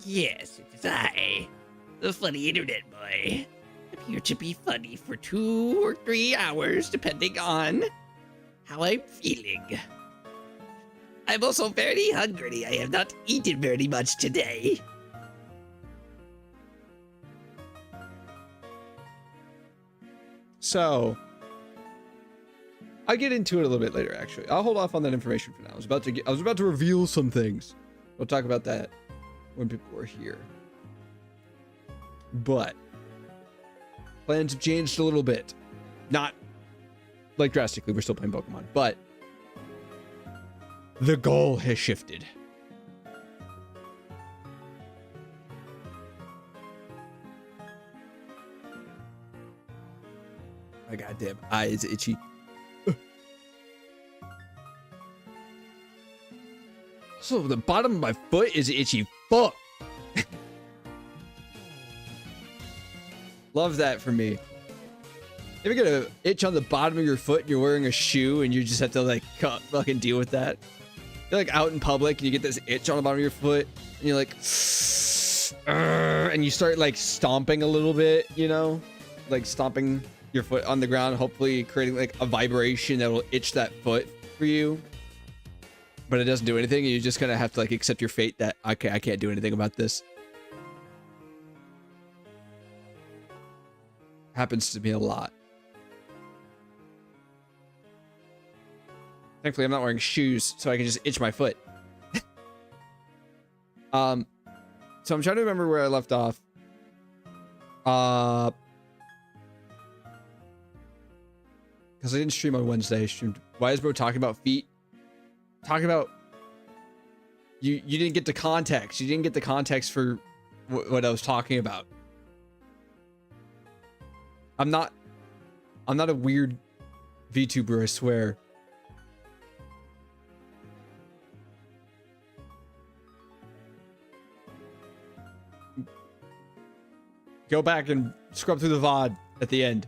Yes, it is I, the funny internet boy. I'm here to be funny for 2 or 3 hours, depending on how I'm feeling. I'm also very hungry. I have not eaten very much today. So, I'll get into it a little bit later, actually. I'll hold off on that information for now. I was about to reveal some things. We'll talk about that when people are here. But plans have changed a little bit. Not like drastically, we're still playing Pokemon, but the goal has shifted. My goddamn eye is itchy. So the bottom of my foot is itchy. Fuck. Love that for me. You ever get an itch on the bottom of your foot and you're wearing a shoe and you just have to like fucking deal with that? You're like out in public and you get this itch on the bottom of your foot and you're like, and you start like stomping a little bit, you know, like stomping your foot on the ground, hopefully creating like a vibration that will itch that foot for you. But it doesn't do anything, and you just kind of have to like accept your fate that, okay, I can't do anything about this. Happens to me a lot. Thankfully, I'm not wearing shoes, so I can just itch my foot. So I'm trying to remember where I left off. Because I didn't stream on Wednesday. I streamed. Why is bro talking about feet? Talking about you didn't get the context. You didn't get the context for what I was talking about. I'm not a weird VTuber, I swear. Go back and scrub through the VOD at the end.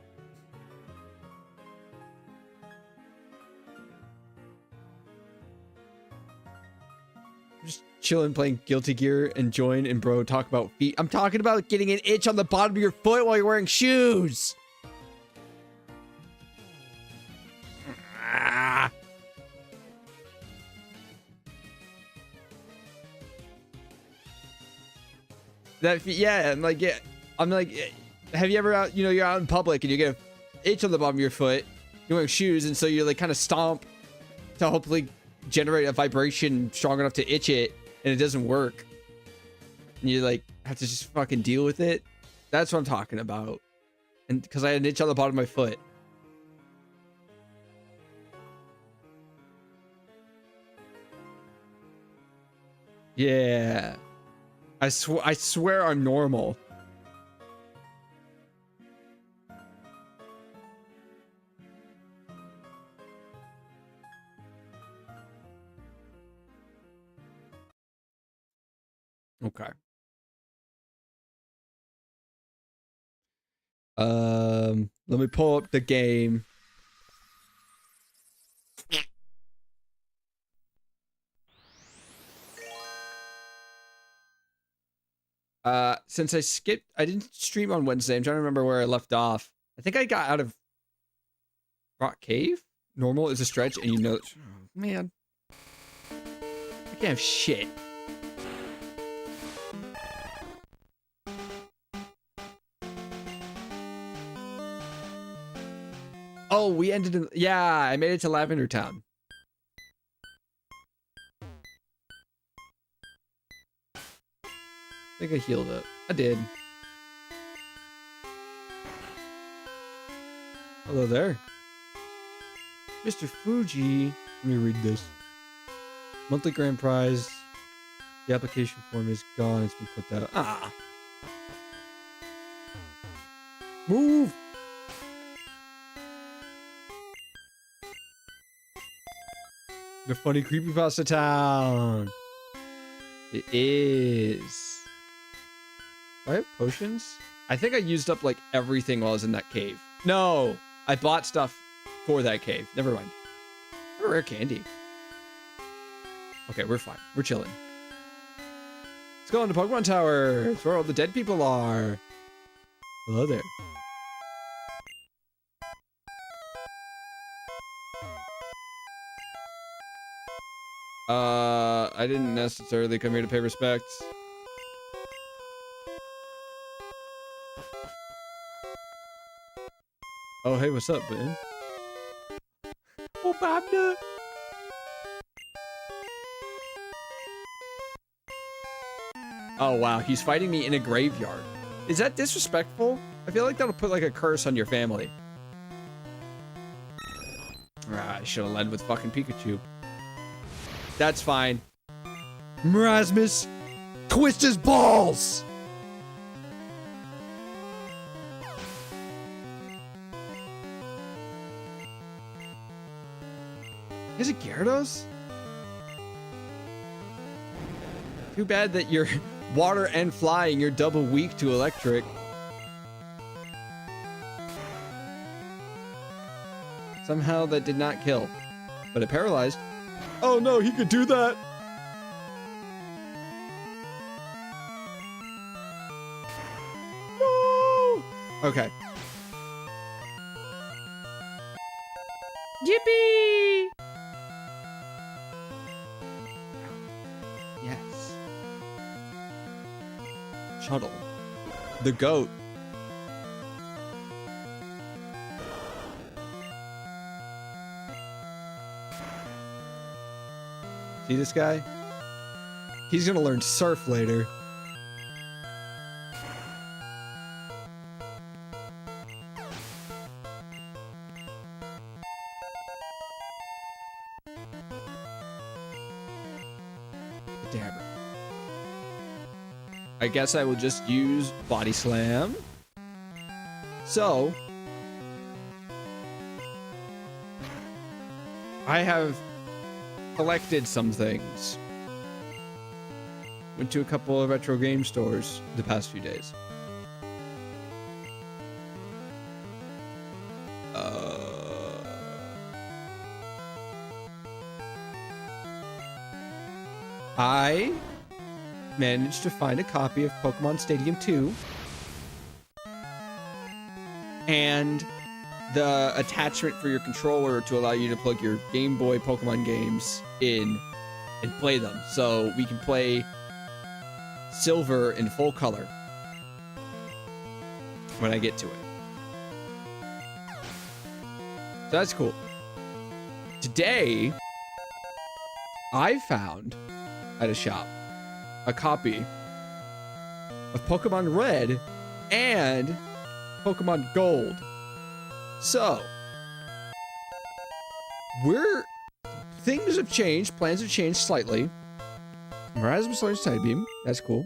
Just chilling, playing Guilty Gear, and join and bro talk about feet. I'm talking about getting an itch on the bottom of your foot while you're wearing shoes. That yeah, I'm like, have you ever out? You know, you're out in public and you get an itch on the bottom of your foot. You're wearing shoes, and so you like kind of stomp to hopefully generate a vibration strong enough to itch it, and it doesn't work. And you like have to just fucking deal with it. That's what I'm talking about. And because I had an itch on the bottom of my foot. Yeah. I swear I'm normal. Okay. Let me pull up the game. Since I didn't stream on Wednesday. I'm trying to remember where I left off. I think I got out of Rock Cave. Normal is a stretch, and you know, oh, man, I can't have shit. Oh, we ended in, yeah, I made it to Lavender Town. I think I healed up. I did. Hello there. Mr. Fuji. Let me read this. Monthly grand prize. The application form is gone. It's been put out. Ah. Move. The funny creepypasta town. It is. Do I have potions? I think I used up like everything while I was in that cave. No, I bought stuff for that cave. Never mind. A rare candy. Okay, we're fine. We're chilling. Let's go into Pokemon Tower. It's where all the dead people are. Hello there. I didn't necessarily come here to pay respects. Oh, hey, what's up, man? Oh, Bobna. Oh, wow. He's fighting me in a graveyard. Is that disrespectful? I feel like that'll put like a curse on your family. Ah, I should have led with fucking Pikachu. That's fine. Marasmus, twist his balls! Is it Gyarados? Too bad that you're water and flying, you're double weak to electric. Somehow that did not kill, but it paralyzed. Oh no, he could do that. No! Okay. Yippee! Yes. Shuttle. The goat. See this guy? He's gonna learn surf later. Dabber. I guess I will just use Body Slam. So, I have collected some things. Went to a couple of retro game stores the past few days. I managed to find a copy of Pokemon Stadium 2 and the attachment for your controller to allow you to plug your Game Boy Pokemon games in and play them. So we can play Silver in full color when I get to it. So that's cool. Today, I found at a shop a copy of Pokemon Red and Pokemon Gold. So, things have changed, plans have changed slightly. Marasmus learns Psybeam, that's cool.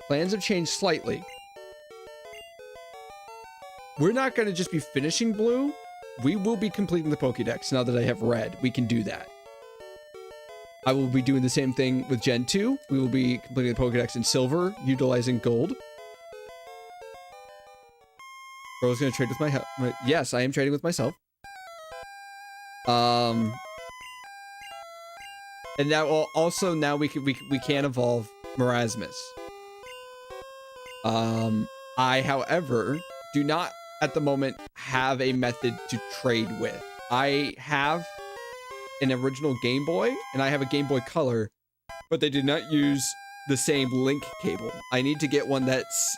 Plans have changed slightly. We're not going to just be finishing Blue, we will be completing the Pokédex now that I have Red. We can do that. I will be doing the same thing with Gen 2. We will be completing the Pokédex in Silver, utilizing Gold. Bro's gonna trade with my yes, I am trading with myself. And now also now we can evolve Marasmus. I, however, do not at the moment have a method to trade with. I have an original Game Boy and I have a Game Boy Color, but they did not use the same link cable. I need to get one that's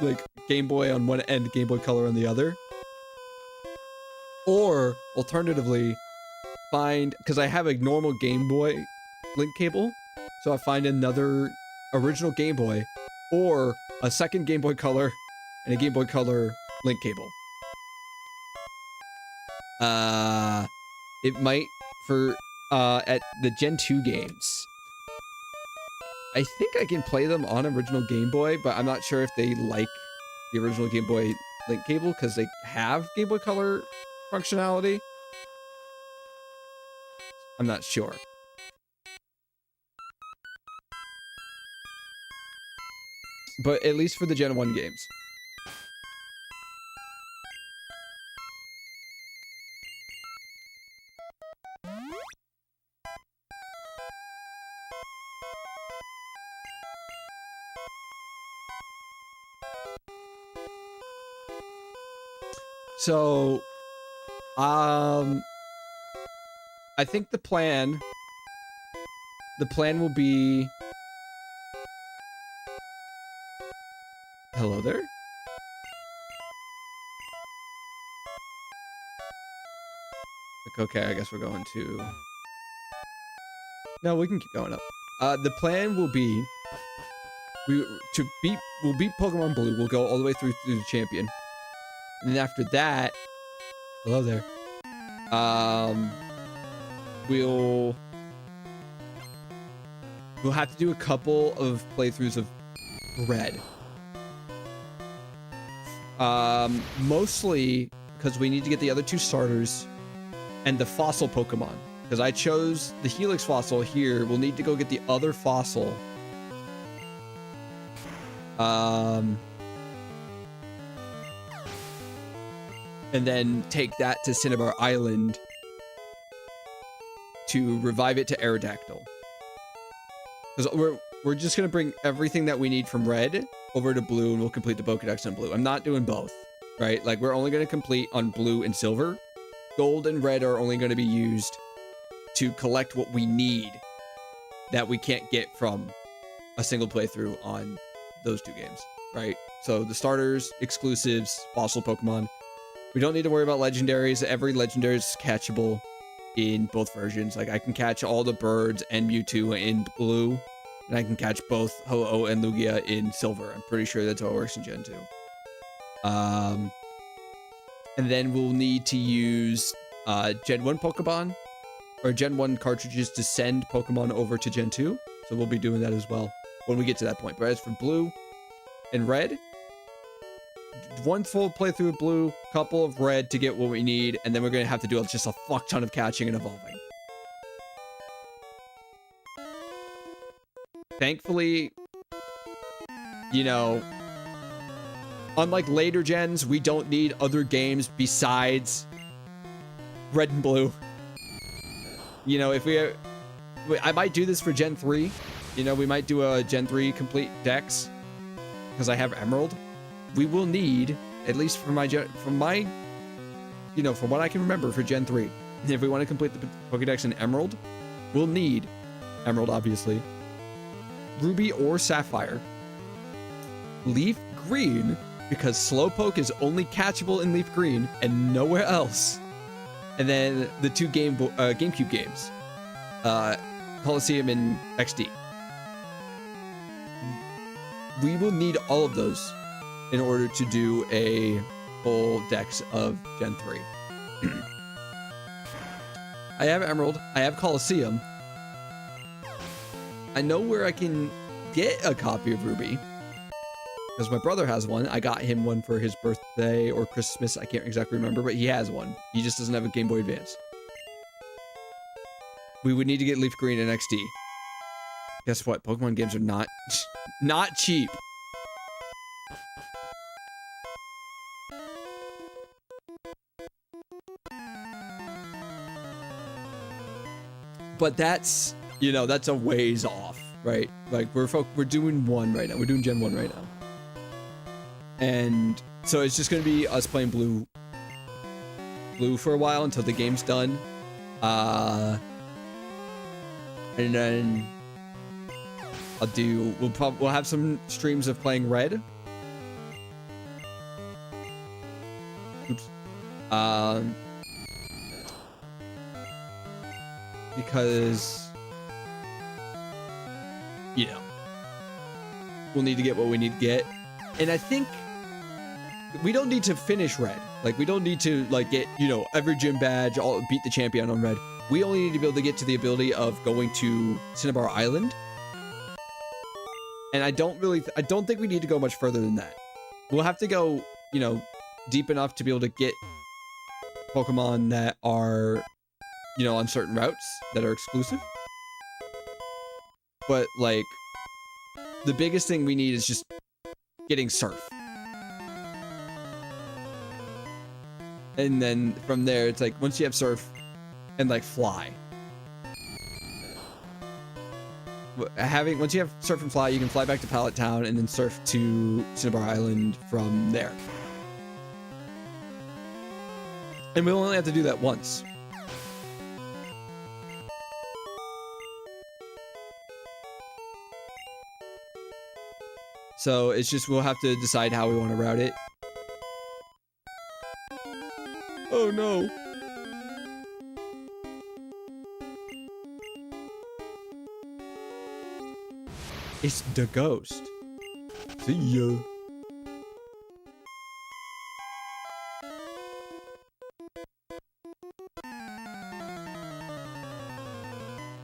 like Game Boy on one end, Game Boy Color on the other. Or alternatively, find, because I have a normal Game Boy link cable, so I find another original Game Boy or a second Game Boy Color and a Game Boy Color link cable. It might for at the Gen 2 games. I think I can play them on original Game Boy, but I'm not sure if they like the original Game Boy link cable because they have Game Boy Color functionality. I'm not sure. But at least for the Gen 1 games. So, I think the plan will be... Hello there? Okay, I guess we're going to... No, we can keep going up. The plan will be... We'll beat Pokemon Blue. We'll go all the way through to the champion. And then after that... Hello there. We'll have to do a couple of playthroughs of Red. Mostly because we need to get the other two starters and the fossil Pokemon. Because I chose the Helix fossil here. We'll need to go get the other fossil. And then take that to Cinnabar Island to revive it to Aerodactyl. Because we're just gonna bring everything that we need from Red over to Blue, and we'll complete the Pokedex on Blue. I'm not doing both, right? Like, we're only gonna complete on Blue and Silver. Gold and Red are only gonna be used to collect what we need that we can't get from a single playthrough on those two games, right? So the starters, exclusives, fossil Pokemon. We don't need to worry about legendaries. Every legendary is catchable in both versions. Like, I can catch all the birds and Mewtwo in Blue, and I can catch both Ho-Oh and Lugia in Silver. I'm pretty sure that's how it works in Gen 2. And then we'll need to use Gen 1 Pokemon, or Gen 1 cartridges to send Pokemon over to Gen 2. So we'll be doing that as well when we get to that point. But as for Blue and Red, one full playthrough of Blue, couple of Red to get what we need, and then we're going to have to do just a fuck ton of catching and evolving. Thankfully, you know, unlike later gens, we don't need other games besides Red and Blue. You know, if I might do this for Gen 3. You know, we might do a Gen 3 complete dex because I have Emerald. We will need, at least from my, you know, from what I can remember for Gen 3, if we want to complete the Pokedex in Emerald, we'll need Emerald, obviously, Ruby or Sapphire, Leaf Green, because Slowpoke is only catchable in Leaf Green and nowhere else, and then the two GameCube games, Colosseum and XD. We will need all of those in order to do a full dex of Gen 3. I have Emerald. I have Colosseum. I know where I can get a copy of Ruby, because my brother has one. I got him one for his birthday or Christmas. I can't exactly remember, but he has one. He just doesn't have a Game Boy Advance. We would need to get Leaf Green and XD. Guess what? Pokemon games are not cheap. But that's, you know, that's a ways off, right? Like, we're doing one right now. We're doing Gen 1 right now. And so it's just going to be us playing Blue for a while until the game's done. And then we'll have some streams of playing Red. Oops. Because, you know, we'll need to get what we need to get. And I think we don't need to finish Red. Like, we don't need to, like, get, you know, every gym badge, beat the champion on Red. We only need to be able to get to the ability of going to Cinnabar Island. And I don't think we need to go much further than that. We'll have to go, you know, deep enough to be able to get Pokemon that are, you know, on certain routes that are exclusive. But, like, the biggest thing we need is just getting Surf. And then from there, it's like, once you have Surf and, like, Fly. Once you have Surf and Fly, you can fly back to Pallet Town and then surf to Cinnabar Island from there. And we only have to do that once. So it's just, we'll have to decide how we want to route it. Oh no. It's the ghost. See ya.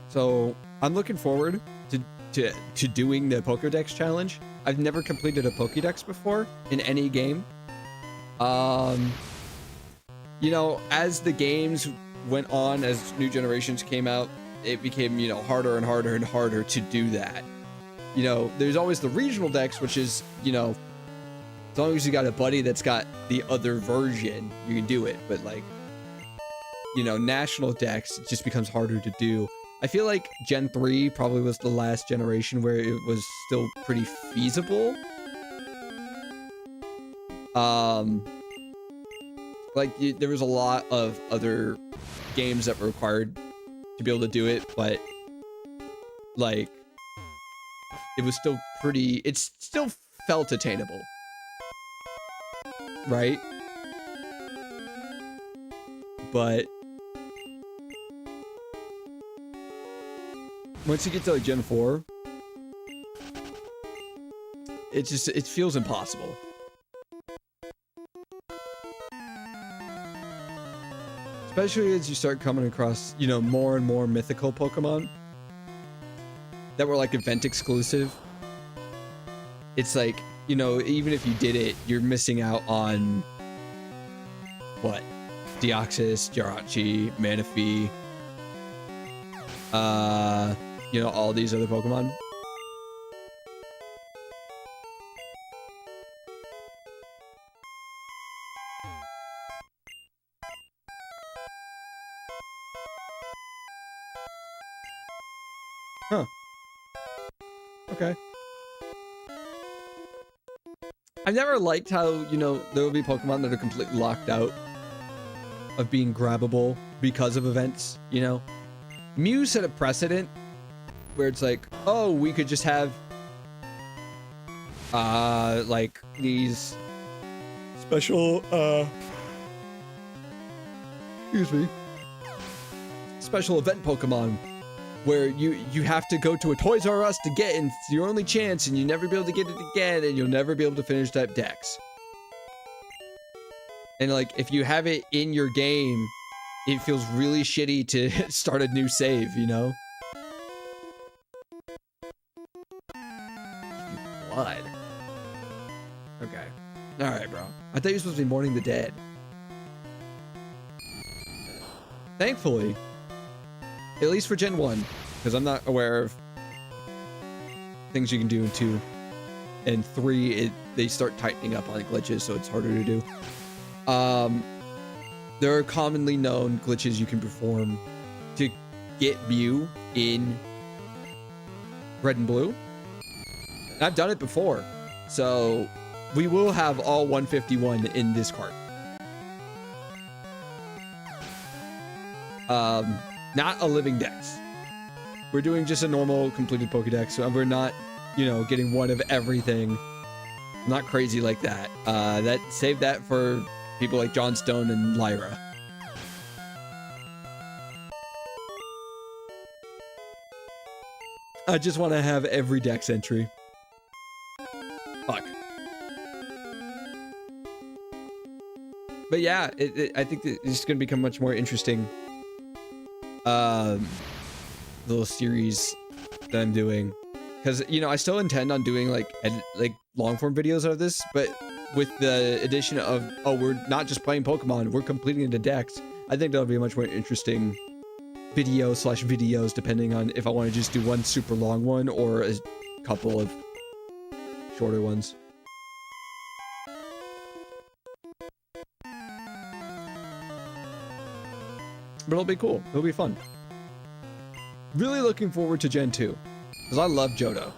So I'm looking forward to doing the Pokédex challenge. I've never completed a Pokédex before in any game. You know, as the games went on, as new generations came out, it became, you know, harder and harder and harder to do that. You know, there's always the regional decks, which is, you know, as long as you got a buddy that's got the other version, you can do it. But like, you know, national decks, it just becomes harder to do. I feel like Gen 3 probably was the last generation where it was still pretty feasible. There was a lot of other games that were required to be able to do it, but like, it was still pretty, it still felt attainable. Right? But once you get to like Gen 4, it feels impossible. Especially as you start coming across, you know, more and more mythical Pokemon that were like event exclusive. It's like, you know, even if you did it, you're missing out on what? Deoxys, Jirachi, Manaphy, you know, all these other Pokemon. Huh. Okay. I've never liked how, you know, there will be Pokemon that are completely locked out of being grabbable because of events, you know? Mew set a precedent where it's like, oh, we could just have like these special excuse me, special event Pokemon where you have to go to a Toys R Us to get, and it's your only chance, and you never be able to get it again, and you'll never be able to finish that dex. And like, if you have it in your game, it feels really shitty to start a new save, you know? Blood. Okay. Alright, bro. I thought you were supposed to be mourning the dead. Thankfully, at least for Gen 1, because I'm not aware of things you can do in 2. And 3, they start tightening up on glitches, so it's harder to do. There are commonly known glitches you can perform to get Mew in Red and Blue. And I've done it before, so we will have all 151 in this cart. Not a living dex. We're doing just a normal completed Pokédex, so we're not, you know, getting one of everything. Not crazy like that. Save that for people like John Stone and Lyra. I just want to have every dex entry. Fuck. But yeah, I think that it's going to become much more interesting. Little series that I'm doing, because, you know, I still intend on doing like long form videos of this, but with the addition of, oh, we're not just playing Pokemon, we're completing the dex. I think that'll be a much more interesting video/videos, depending on if I want to just do one super long one or a couple of shorter ones. But it'll be cool. It'll be fun. Really looking forward to Gen 2, because I love Johto.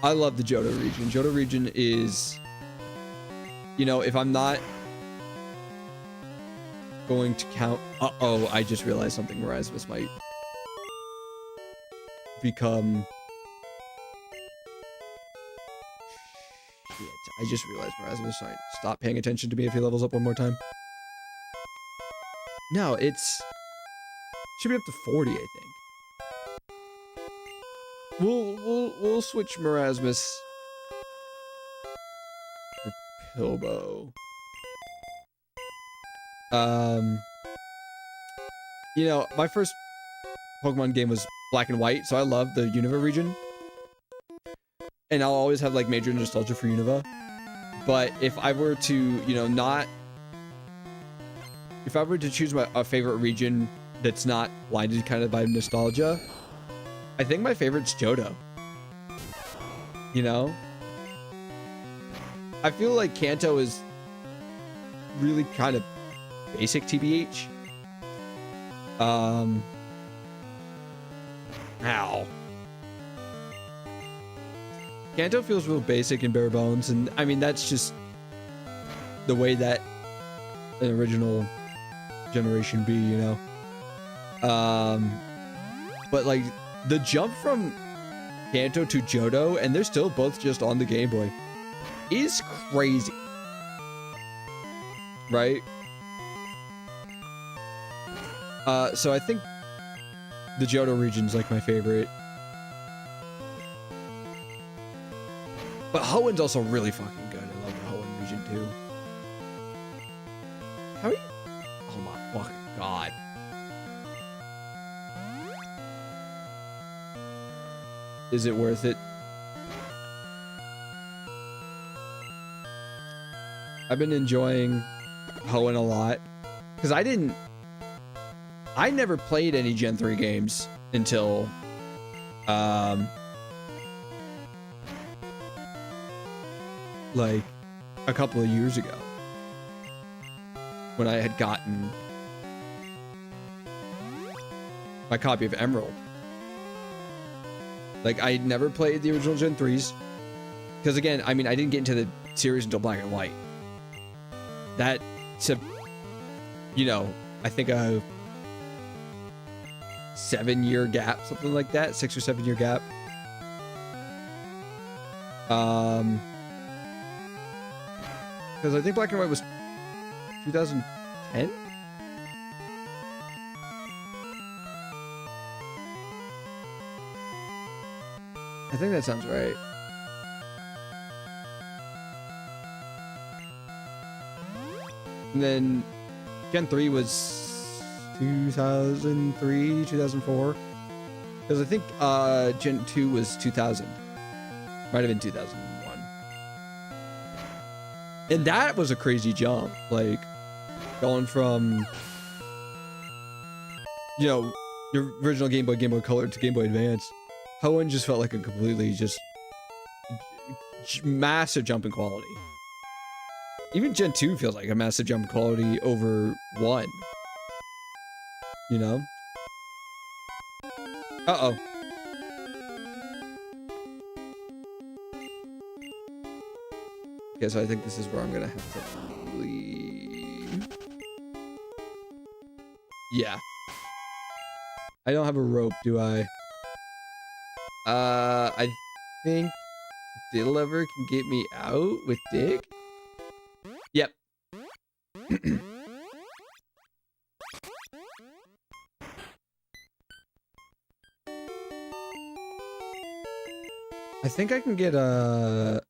I love the Johto region. Johto region is, you know, if I'm not going to count. Uh-oh, I just realized something. Marasmus might become... Shit, I just realized Marasmus might stop paying attention to me if he levels up one more time. No, it's... Should be up to 40, I think. We'll switch Marasmus for Pilbow. You know, my first Pokemon game was Black and White, so I love the Unova region. And I'll always have like major nostalgia for Unova. But if I were to, you know, not... If I were to choose a favorite region that's not blinded kind of by nostalgia, I think my favorite's Johto. You know? I feel like Kanto is really kind of basic TBH. Ow. Kanto feels real basic and bare bones, and I mean that's just the way that an original generation be, you know. But like the jump from Kanto to Johto, and they're still both just on the Game Boy, is crazy, right? So I think the Johto region's like my favorite. But Hoenn's also really fucking good. I love the Hoenn region too. How are you? Oh my fucking god. Is it worth it? I've been enjoying Hoenn a lot. Because I never played any Gen 3 games until like a couple of years ago, when I had gotten my copy of Emerald. Like, I never played the original Gen 3s. Because again, I mean, I didn't get into the series until Black and White. That's a, you know, I think a 7-year gap, something like that, 6 or 7 year gap. Because I think Black and White was 2010? I think that sounds right. And then Gen 3 was 2003, 2004. Because I think Gen 2 was 2000. Might have been 2001. And that was a crazy jump. Like, going from, you know, your original Game Boy Color to Game Boy Advance. Hoenn just felt like a completely just massive jump in quality. Even Gen 2 feels like a massive jump in quality over 1. You know? Uh-oh. Okay, so I think this is where I'm gonna have to leave. Yeah. I don't have a rope, do I? I think Deliver can get me out with Dig? Yep. I think I can get the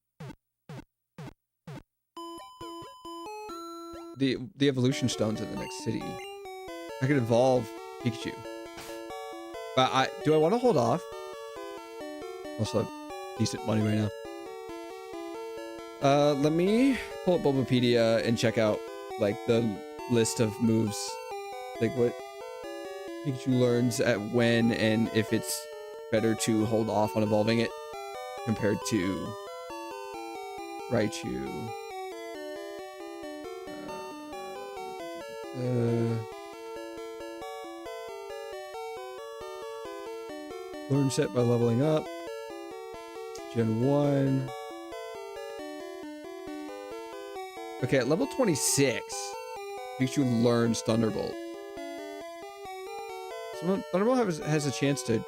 evolution stones in the next city. I can evolve Pikachu. But do I want to hold off? Also have decent money right now. Let me pull up Bulbapedia and check out like the list of moves, like what Pikachu learns at when, and if it's better to hold off on evolving it compared to Raichu. Learn set by leveling up. Gen 1. Okay, at level 26, Pikachu learns Thunderbolt. So Thunderbolt has a chance to...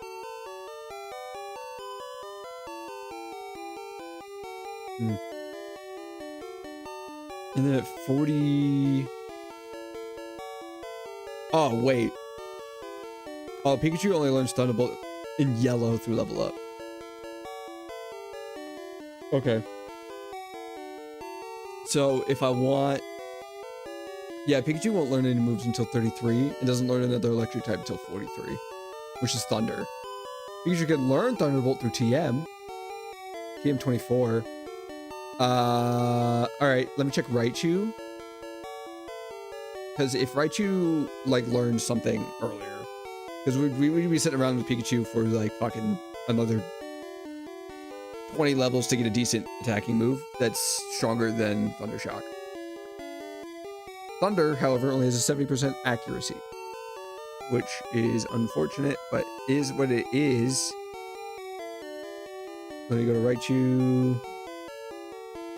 And then at 40... Oh, wait. Oh, Pikachu only learns Thunderbolt in yellow through level up. Okay. So if I want... Yeah, Pikachu won't learn any moves until 33 and doesn't learn another electric type until 43, which is Thunder. Pikachu can learn Thunderbolt through TM. TM 24. Alright, let me check Raichu. Because if Raichu, like, learned something earlier, because we'd be sitting around with Pikachu for, like, fucking another 20 levels to get a decent attacking move that's stronger than Thunder Shock. Thunder, however, only has a 70% accuracy, which is unfortunate, but is what it is. Let me go to Raichu.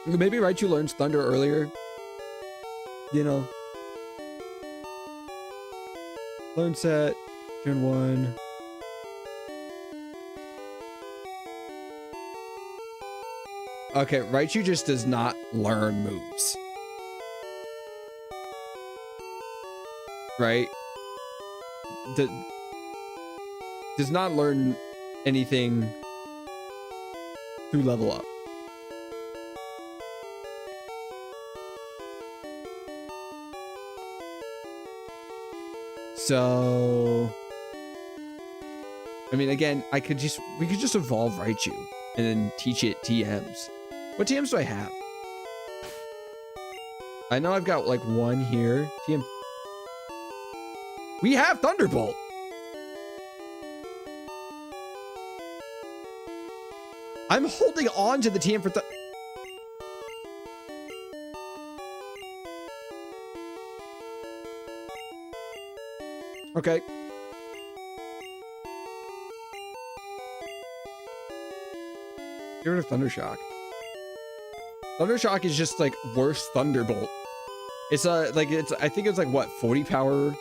Maybe Raichu learns Thunder earlier. You know. Learn set, Gen 1. Okay, Raichu just does not learn moves. Right? Does not learn anything through level up. So, I mean, again, we could just evolve Raichu and then teach it TMs. What TMs do I have? I know I've got like one here. TM. We have Thunderbolt. I'm holding on to the TM for Okay. Get rid of Thundershock. Thundershock is just like worse Thunderbolt. It's I think it's like what, 40 power?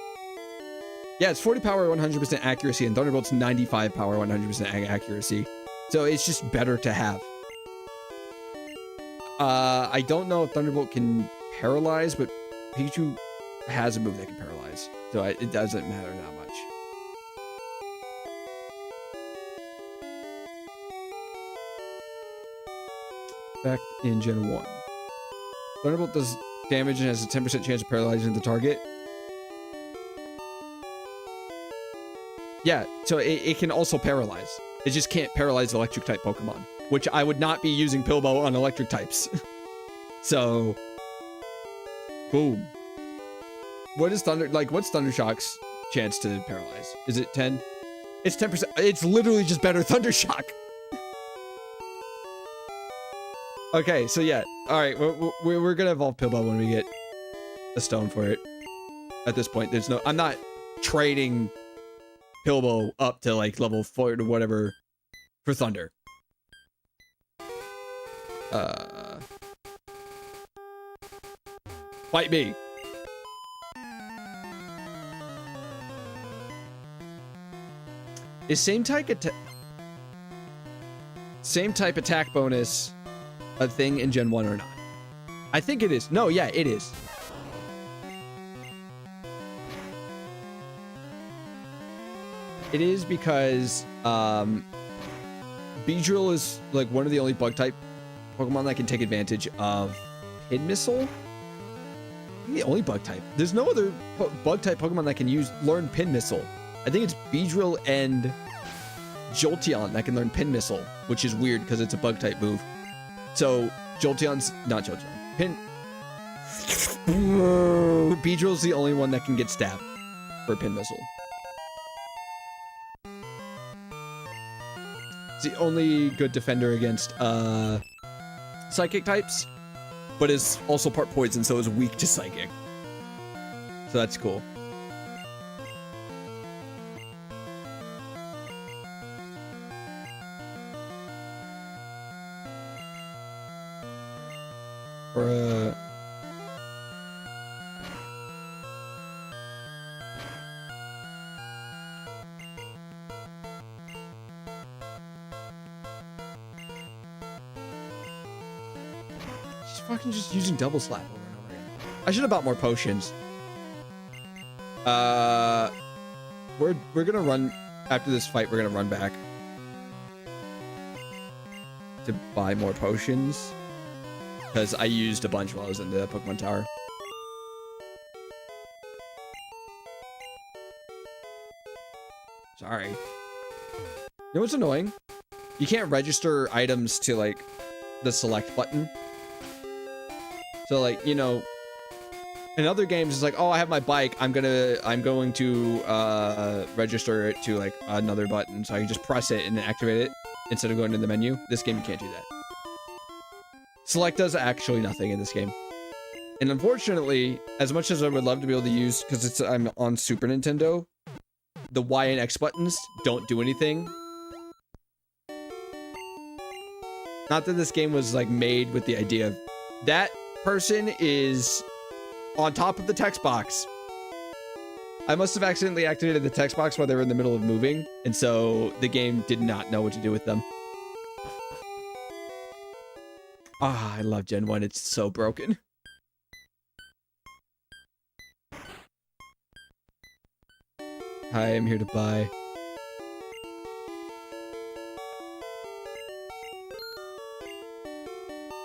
Yeah, it's 40 power, 100% accuracy, and Thunderbolt's 95 power, 100% accuracy. So it's just better to have. I don't know if Thunderbolt can paralyze, but Pikachu has a move that can paralyze. So it doesn't matter that much. Effect in Gen 1. Thunderbolt does damage and has a 10% chance of paralyzing the target. Yeah, so it can also paralyze. It just can't paralyze electric type Pokemon, which I would not be using Pilbow on electric types. So, boom. What's Thundershock's chance to paralyze? Is it 10? It's 10%. It's literally just better Thundershock. Okay, so yeah. All right, we're gonna evolve Pilbow when we get a stone for it. At this point, I'm not trading Pilbow up to like level 4 or whatever for Thunder. Fight me. Is same type attack bonus a thing in Gen 1 or not? I think it is. No, yeah, it is. It is because Beedrill is like one of the only bug type Pokemon that can take advantage of Pin Missile. The only bug type. There's no other bug type Pokemon that can learn Pin Missile. I think it's Beedrill and Jolteon that can learn Pin Missile, which is weird because it's a bug type move. So Beedrill's the only one that can get stabbed for Pin Missile. It's the only good defender against psychic types, but is also part poison, so is weak to psychic. So that's cool. fucking just using double slap over and over again. I should have bought more potions. We're gonna run after this fight. We're gonna run back to buy more potions because I used a bunch while I was in the Pokemon Tower. Sorry. You know what's annoying? You can't register items to like the select button. So like, you know, in other games it's like, oh, I have my bike, I'm going to register it to like another button, so I can just press it and then activate it instead of going to the menu. This game you can't do that. Select does actually nothing in this game. And unfortunately, as much as I would love to be able to use, because I'm on Super Nintendo, the Y and X buttons don't do anything. Not that this game was like made with the idea of that person is on top of the text box. I must have accidentally activated the text box while they were in the middle of moving, and so the game did not know what to do with them. Ah, I love Gen 1. It's so broken. Hi, I'm here to buy.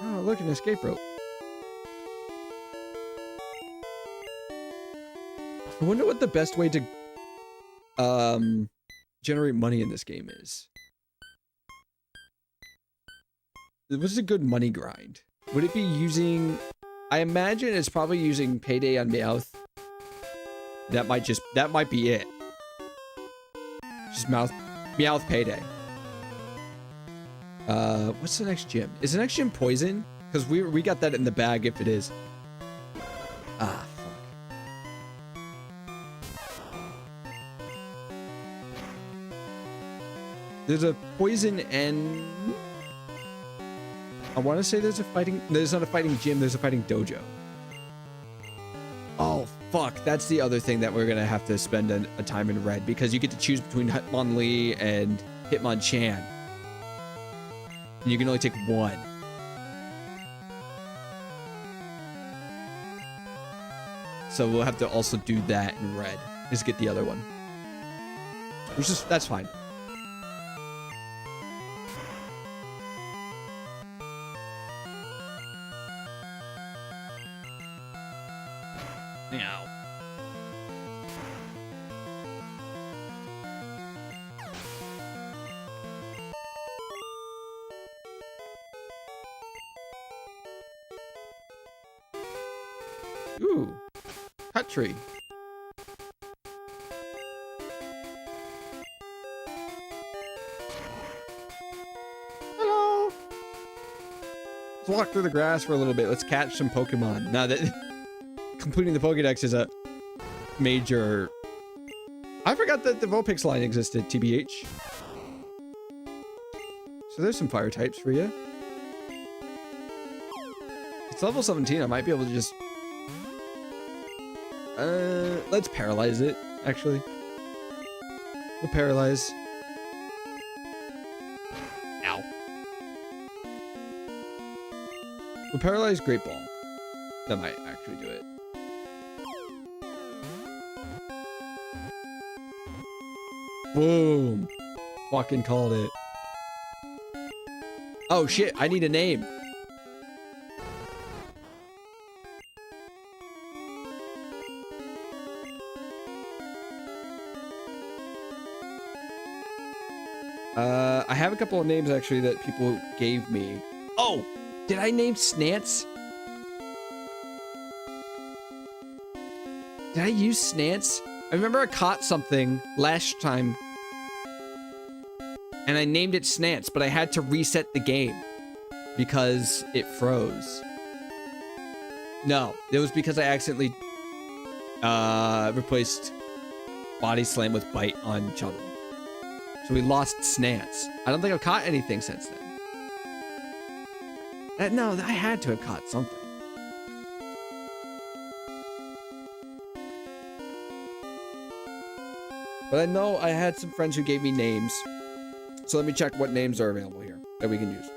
Oh, look, an escape rope. I wonder what the best way to generate money in this game is. What's a good money grind? Would it be using... I imagine it's probably using Payday on Meowth. That might be it. Just Meowth Payday. What's the next gym? Is the next gym poison? Because we got that in the bag if it is. Ah, fuck. There's a poison and... I want to say there's a fighting... There's not a fighting gym, there's a fighting dojo. Oh, fuck. That's the other thing that we're going to have to spend a time in red, because you get to choose between Hitmonlee and Hitmonchan. And you can only take one. So we'll have to also do that in red, is get the other one. Which is, that's fine. Meow. Ooh. Cut tree. Hello. Let's walk through the grass for a little bit. Let's catch some Pokemon. Now that completing the Pokédex is a major... I forgot that the Vulpix line existed, TBH. So there's some fire types for you. It's level 17. I might be able to just... let's paralyze it, actually. We'll paralyze. Ow. We'll paralyze Great Ball. That might actually do it. Boom. Fucking called it. Oh shit, I need a name. I have a couple of names actually that people gave me. Oh, did I name Snance? Did I use Snance? I remember I caught something last time and I named it Snance, but I had to reset the game because it froze. No, it was because I accidentally replaced Body Slam with Bite on Chudle. So we lost Snance. I don't think I've caught anything since then. No, I had to have caught something. But I know I had some friends who gave me names. So let me check what names are available here that we can use.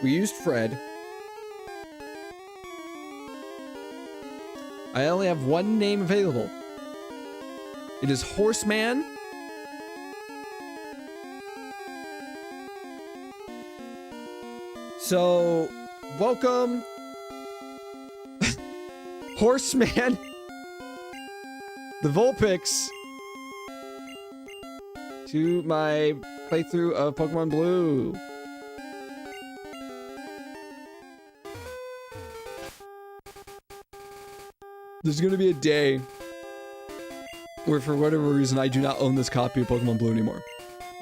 We used Fred. I only have one name available. It is Horseman. So, welcome, Horseman, the Vulpix, to my playthrough of Pokemon Blue. There's gonna be a day where, for whatever reason, I do not own this copy of Pokemon Blue anymore.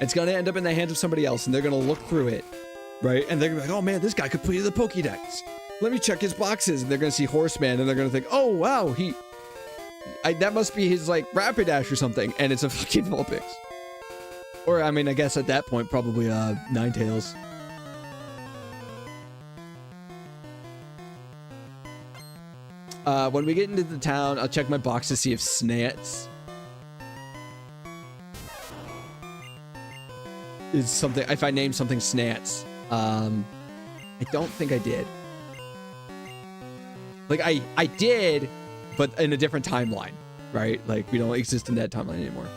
It's gonna end up in the hands of somebody else, and they're gonna look through it. Right? And they're gonna be like, oh man, this guy completed the Pokédex. Let me check his boxes. And they're gonna see Horseman and they're gonna think, oh wow, that must be his like Rapidash or something. And it's a fucking Vulpix. Or I mean, I guess at that point, probably Ninetales. When we get into the town, I'll check my box to see if Snats is something, if I name something Snats. I don't think I did. Like, I did, but in a different timeline, right? Like, we don't exist in that timeline anymore.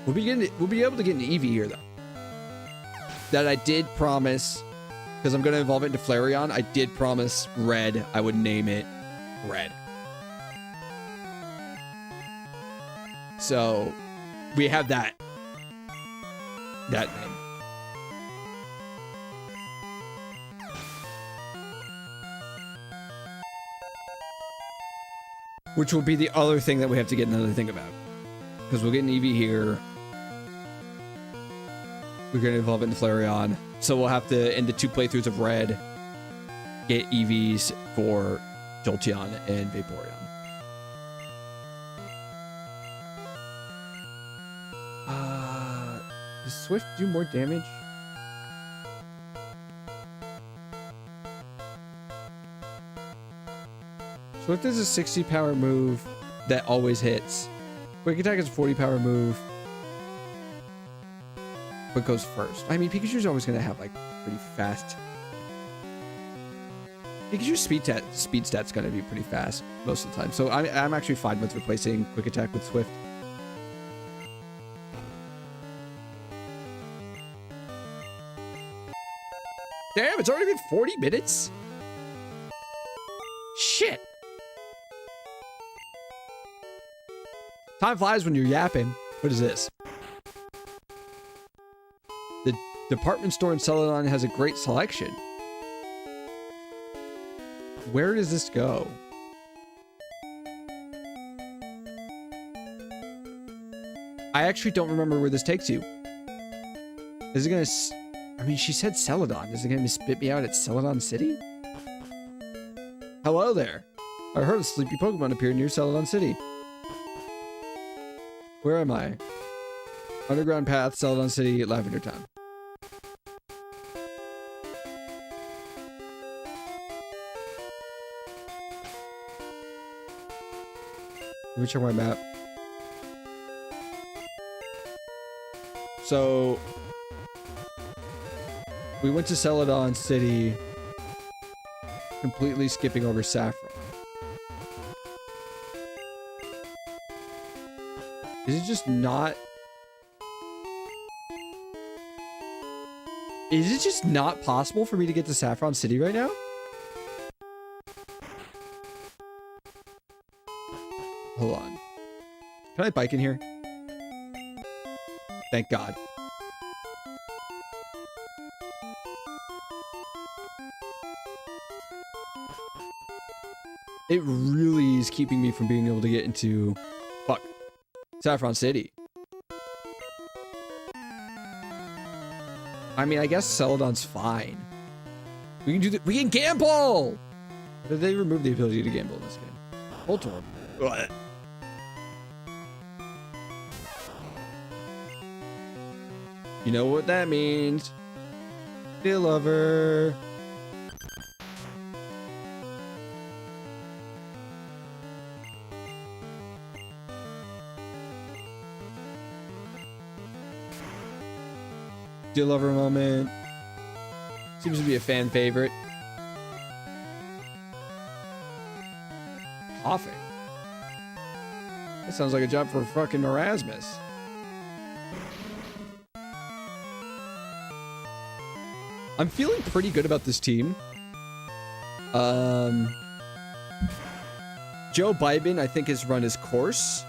We'll be able to get an Eevee here, though. That I did promise, because I'm going to evolve it into Flareon, I did promise Red I would name it Red. So, we have that name. Which will be the other thing that we have to get another thing about. Because we'll get an Eevee here. We're going to evolve it into Flareon. So we'll have to, in the 2 playthroughs of Red, get EVs for Jolteon and Vaporeon. Does Swift do more damage? Swift is a 60 power move that always hits. Quick Attack is a 40 power move, but goes first. I mean, Pikachu's always going to have like pretty fast. Pikachu's speed stat's going to be pretty fast most of the time. So I'm actually fine with replacing Quick Attack with Swift. Damn, it's already been 40 minutes? Shit. Time flies when you're yapping. What is this? The department store in Celadon has a great selection. Where does this go? I actually don't remember where this takes you. Is it gonna... I mean, she said Celadon. Is it gonna spit me out at Celadon City? Hello there. I heard a sleepy Pokemon appeared near Celadon City. Where am I? Underground Path, Celadon City, Lavender Town. Let me check my map. So we went to Celadon City, completely skipping over Saffron. Is it just not... Is it just not possible for me to get to Saffron City right now? Hold on. Can I bike in here? Thank God. It really is keeping me from being able to get into... Fuck. Saffron City. I mean, I guess Celadon's fine. We can do the... We can gamble! Or did they remove the ability to gamble in this game? Voltorb. What? You know what that means. Steel lover. Deal Lover moment. Seems to be a fan favorite. Coughing. That sounds like a job for fucking Erasmus. I'm feeling pretty good about this team. Joe Biden, I think, has run his course.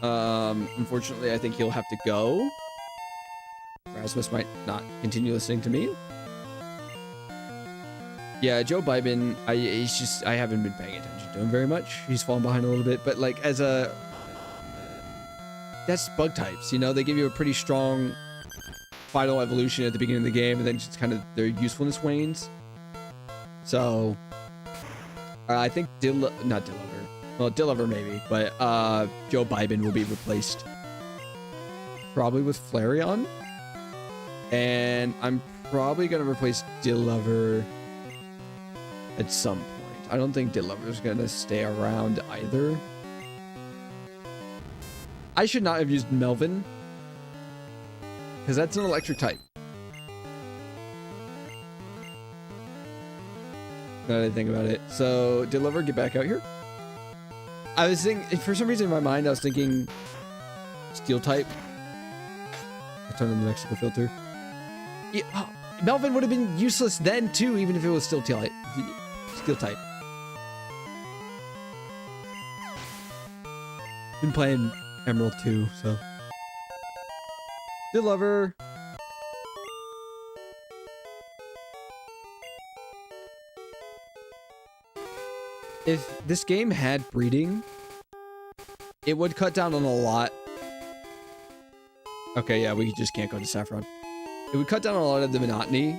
Unfortunately, I think he'll have to go. Erasmus might not continue listening to me. Yeah, Joe Biden, I haven't been paying attention to him very much. He's fallen behind a little bit, but like that's bug types, you know? They give you a pretty strong final evolution at the beginning of the game, and then just kind of their usefulness wanes. So, I think not Dilliver. Well, Dilliver maybe, but Joe Biden will be replaced probably with Flareon. And I'm probably going to replace Dilliver at some point. I don't think Dilliver's going to stay around either. I should not have used Melvin, because that's an electric type. Now that I think about it. So, Dilliver, get back out here. I was thinking, for some reason in my mind, I was thinking Steel type. I turned on the Mexico filter. Yeah, oh, Melvin would have been useless then too, even if it was Steel type. Steel type. Been playing Emerald 2, so. Dilliver. If this game had breeding, it would cut down on a lot. Okay, yeah, we just can't go to Saffron. It would cut down on a lot of the monotony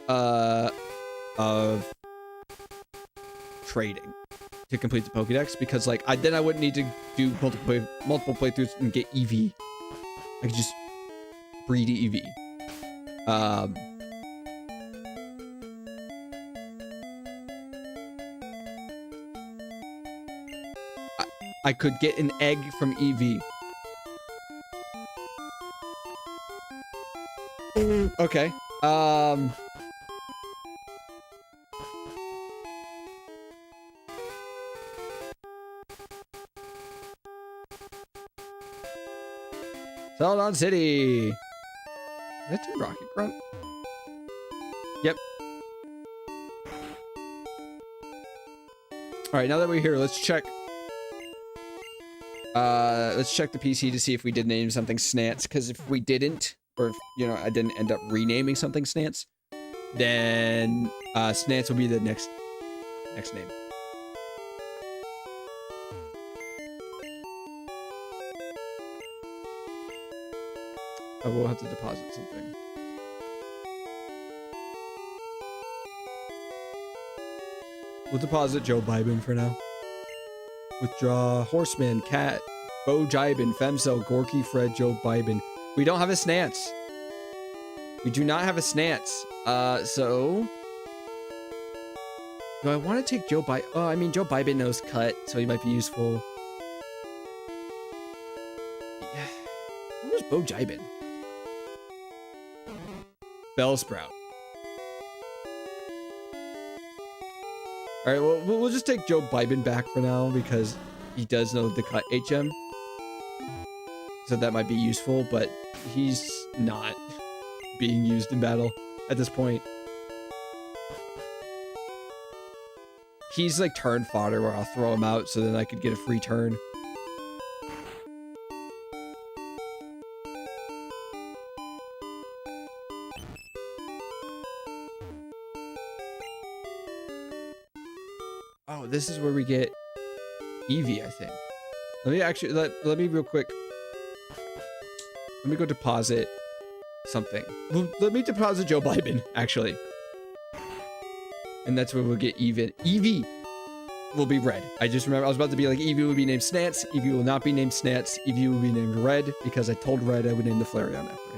of trading to complete the Pokédex, because like then I wouldn't need to do multiple playthroughs and get EV. I could just breed EV. I could get an egg from EV. Okay. Celadon City. Is that Team Rocket Grunt? Yep. All right, now that we're here, let's check. Let's check the PC to see if we did name something Snance, because if we didn't, or if, you know, I didn't end up renaming something Snance, then Snance will be the next name. I will have to deposit something. We'll deposit Joe Biden for now. Withdraw Horseman, Cat, Bo Jibin, Femcel, Gorky, Fred, Joe Biden. We don't have a Snance. We do not have a Snance. So do I want to take Joe Biden? Oh, I mean, Joe Biden knows cut, so he might be useful. Yeah. What was Bo Jibin? Bellsprout. All right, well, we'll just take Joe Biden back for now because he does know the cut HM. So that might be useful, but he's not being used in battle at this point. He's like turn fodder where I'll throw him out so then I could get a free turn. Oh, this is where we get Eevee, I think. Let me actually, let me real quick. Let me go deposit something. Let me deposit Joe Biden, actually. And that's where we'll get Eevee. Eevee will be red. I just remember, I was about to be like, Eevee will be named Snance. Eevee will not be named Snance. Eevee will be named Red because I told Red I would name the Flareon after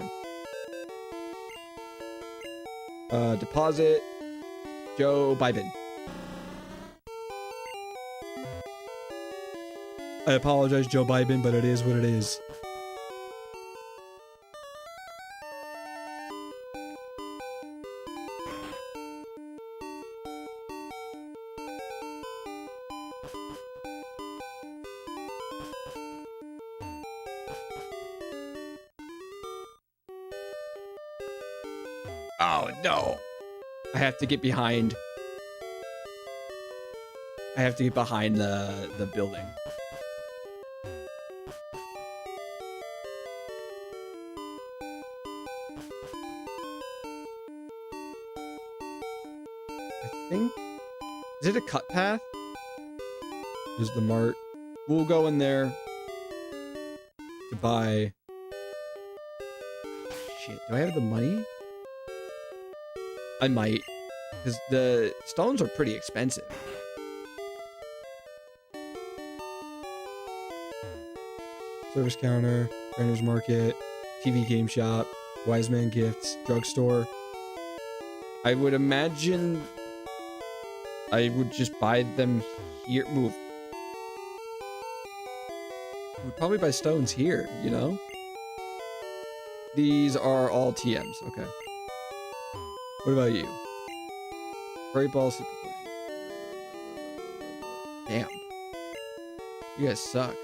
him. Deposit Joe Biden. I apologize, Joe Biden, but it is what it is. Oh no. I have to get behind. I have to get behind the building. I think. Is it a cut path? There's the mart. We'll go in there to buy. Shit, do I have the money? I might, because the stones are pretty expensive. Service counter, Renter's Market, TV game shop, Wise Man Gifts, drugstore. I would imagine I would just buy them here. Move. We'd probably buy stones here, you know? These are all TMs, okay. What about you? Great ball, super potion. Damn. You guys suck.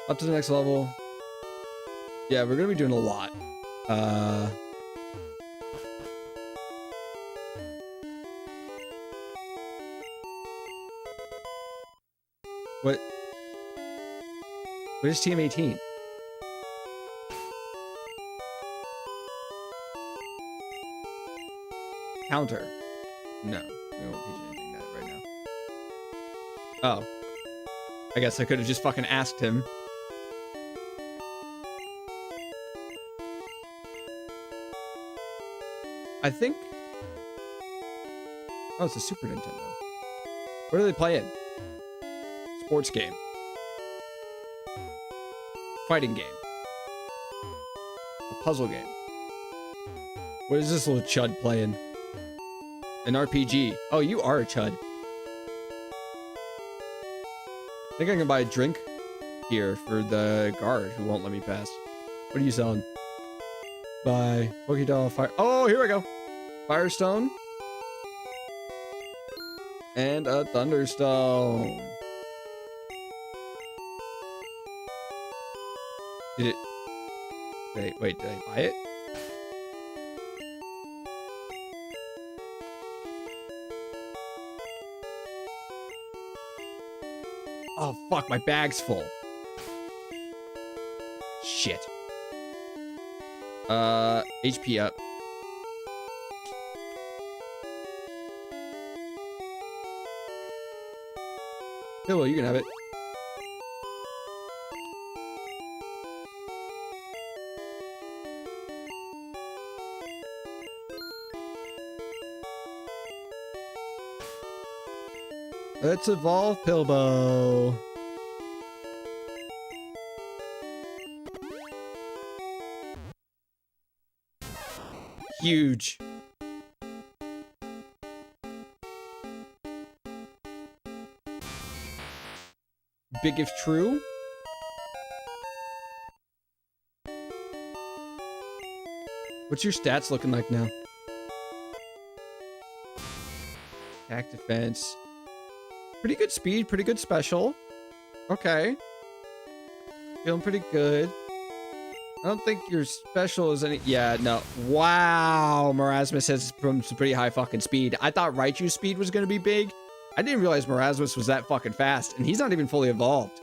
Up to the next level. Yeah, we're gonna be doing a lot. What is Team 18? Counter. No, we won't teach anything that right now. Oh. I guess I could have just fucking asked him. I think... Oh, it's a Super Nintendo. What are they playing? Sports game. Fighting game. A puzzle game. What is this little chud playing? An RPG. Oh, you are a chud. I think I can buy a drink here for the guard who won't let me pass. What are you selling? Buy Pokédoll Fire. Oh, here we go. Firestone. And a Thunderstone. Did it... Wait, did I buy it? Oh, fuck, my bag's full. Shit. HP up. Hello, you can have it. Let's evolve Pilbow. Huge. Big if true. What's your stats looking like now? Attack, defense. Pretty good speed, pretty good special. Okay. Feeling pretty good. I don't think your special is any... Yeah, no. Wow. Marasmus has some pretty high fucking speed. I thought Raichu's speed was going to be big. I didn't realize Marasmus was that fucking fast. And he's not even fully evolved.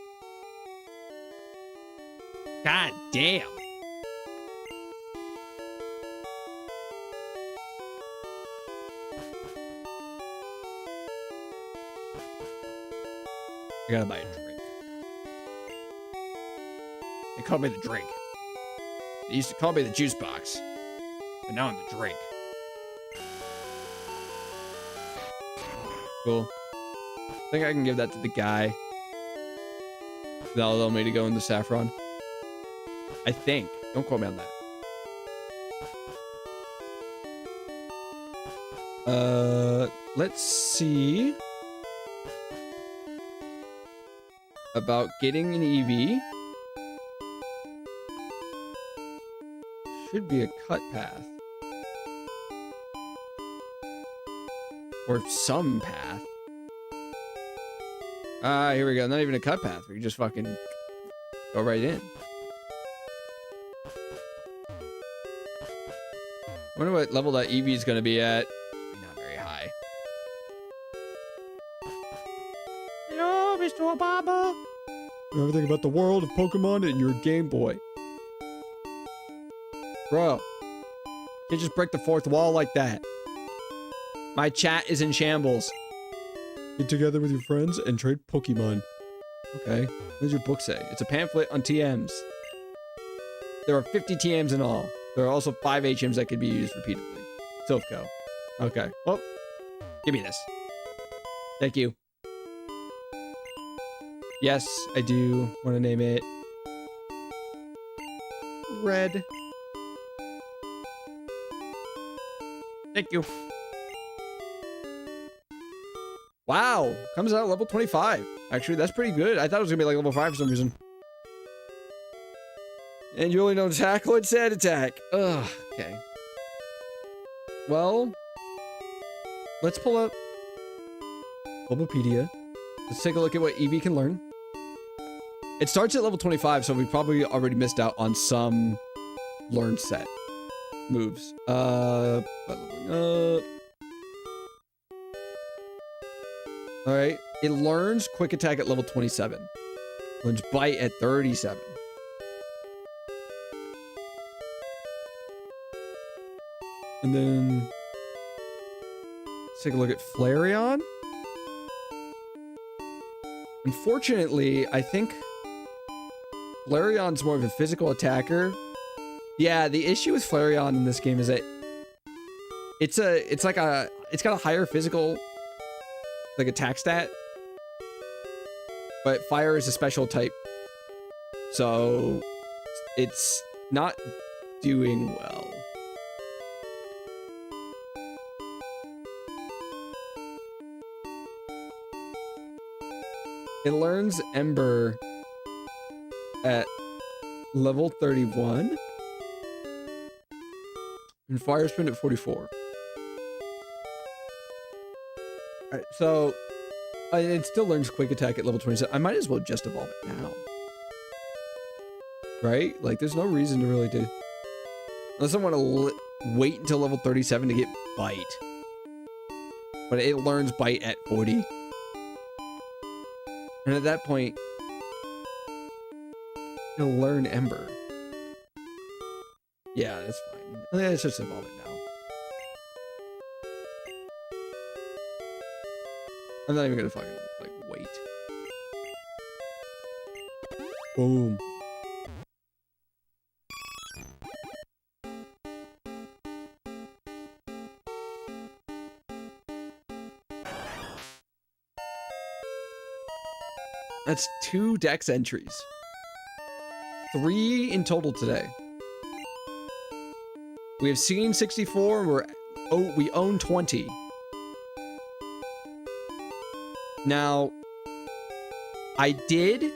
God damn. I gotta buy a drink. They called me the drink. They used to call me the juice box. But now I'm the drink. Cool. I think I can give that to the guy. That'll allow me to go in the saffron. I think. Don't quote me on that. Let's see. About getting an EV. Should be a cut path. Or some path. Here we go. Not even a cut path. We can just fucking go right in. I wonder what level that Eevee is going to be at. Not very high. Hello, Mr. Obama. Everything about the world of Pokemon and your Game Boy. Bro, you can't just break the fourth wall like that. My chat is in shambles. Get together with your friends and trade Pokemon. Okay. What does your book say? It's a pamphlet on TMs. There are 50 TMs in all. There are also 5 HMs that could be used repeatedly. Silphco. Okay. Well, give me this. Thank you. Yes, I do want to name it Red. Thank you. Wow, comes out at level 25. Actually, that's pretty good. I thought it was gonna be like level 5 for some reason. And you only know tackle and sand attack. Ugh, okay. Well, let's pull up Bulbapedia. Let's take a look at what Eevee can learn. It starts at level 25, so we probably already missed out on some learn set moves. Leveling up. All right, it learns quick attack at level 27. Learns bite at 37. And then let's take a look at Flareon. Unfortunately, I think Flareon's more of a physical attacker. Yeah, the issue with Flareon in this game is that it's got a higher physical like attack stat, but fire is a special type, so it's not doing well. It learns Ember at level 31 and Fire Spin at 44. Alright, so it still learns Quick Attack at level 27. I might as well just evolve it now. Right? Like, there's no reason to really do... Unless I want to wait until level 37 to get Bite. But it learns Bite at 40. And at that point, it'll learn Ember. Yeah, that's fine. Let's just evolve it now. I'm not even gonna fucking, like, wait. Boom. That's 2 dex entries. 3 in total today. We have seen 64 and we own 20. Now, I did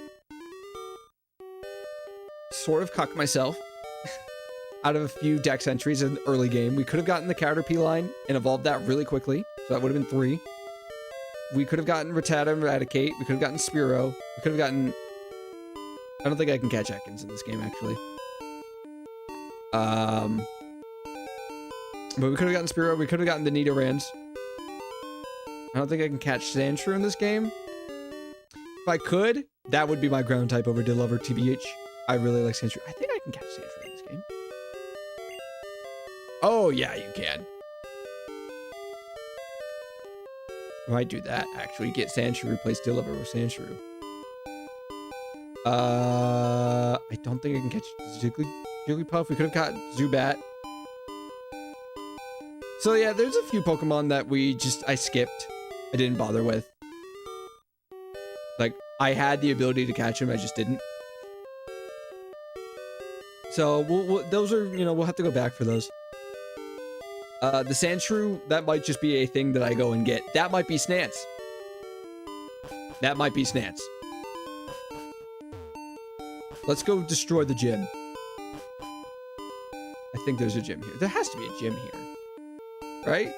sort of cuck myself out of a few dex entries in the early game. We could have gotten the Caterpie line and evolved that really quickly, so that would have been 3. We could have gotten Rattata and Eradicate. We could have gotten Spearow. We could have gotten... I don't think I can catch Ekans in this game, actually. But we could have gotten Spearow. We could have gotten the Nidorans. I don't think I can catch Sandshrew in this game. If I could, that would be my ground type over Dilover, TBH. I really like Sandshrew. I think I can catch Sandshrew in this game. Oh, yeah, you can. I might do that, actually. Get Sandshrew, replace Dilover with Sandshrew. I don't think I can catch Jigglypuff. We could have caught Zubat. So yeah, there's a few Pokemon that I skipped. I didn't bother with. Like, I had the ability to catch them, I just didn't. So, those are, we'll have to go back for those. The Sandshrew, that might just be a thing that I go and get. That might be Snance. That might be Snance. Let's go destroy the gym. I think there's a gym here. There has to be a gym here. Right?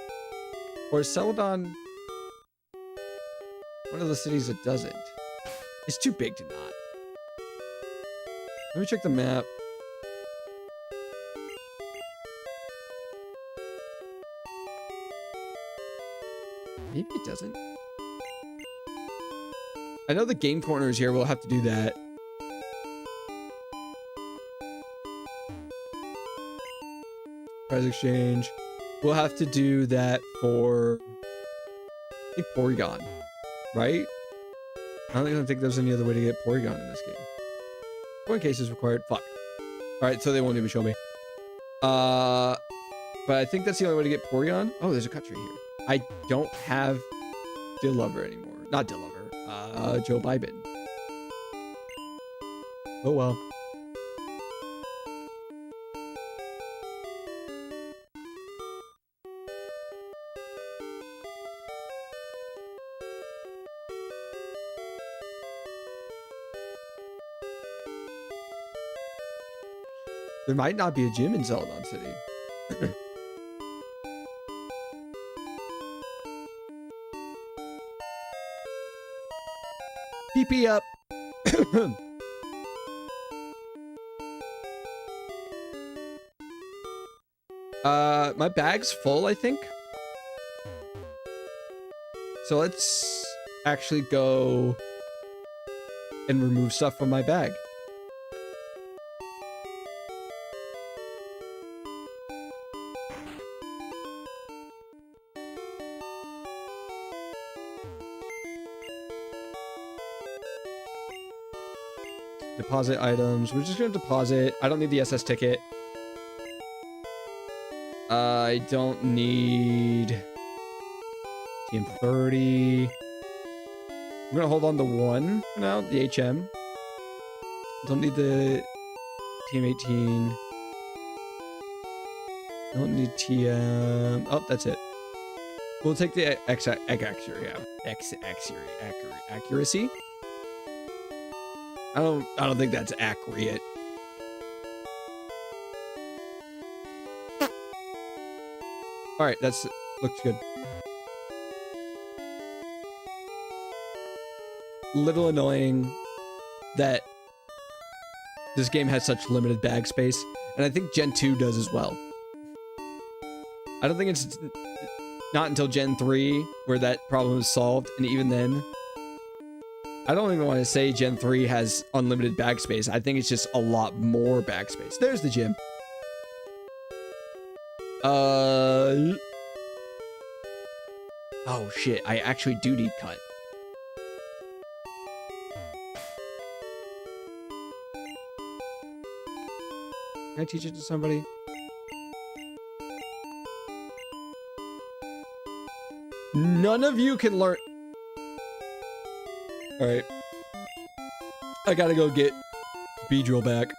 Or is Celadon one of the cities that doesn't? It's too big to not. Let me check the map. Maybe it doesn't. I know the game corner is here. We'll have to do that. Prize exchange. We'll have to do that for, I think, Porygon, right? I don't think there's any other way to get Porygon in this game. Coin case is required. Fuck. All right, so they won't even show me. But I think that's the only way to get Porygon. Oh, there's a country here. I don't have Dillover anymore. Not Dillover. Joe Biden. Oh well. There might not be a gym in Celadon City. PP up. My bag's full, I think. So let's actually go and remove stuff from my bag. Deposit items. We're just gonna deposit. I don't need the SS ticket. I don't need TM30. I'm gonna hold on to one for now, the HM. Don't need the TM18. Don't need TM. Oh, that's it. We'll take the accuracy. I don't think that's accurate. All right, looks good. Little annoying that this game has such limited bag space, and I think Gen 2 does as well. I don't think it's not until Gen 3 where that problem is solved, and even then, I don't even want to say Gen 3 has unlimited bag space. I think it's just a lot more bag space. There's the gym. Oh shit, I actually do need cut. Can I teach it to somebody? None of you can learn. All right. I gotta go get Beedrill back.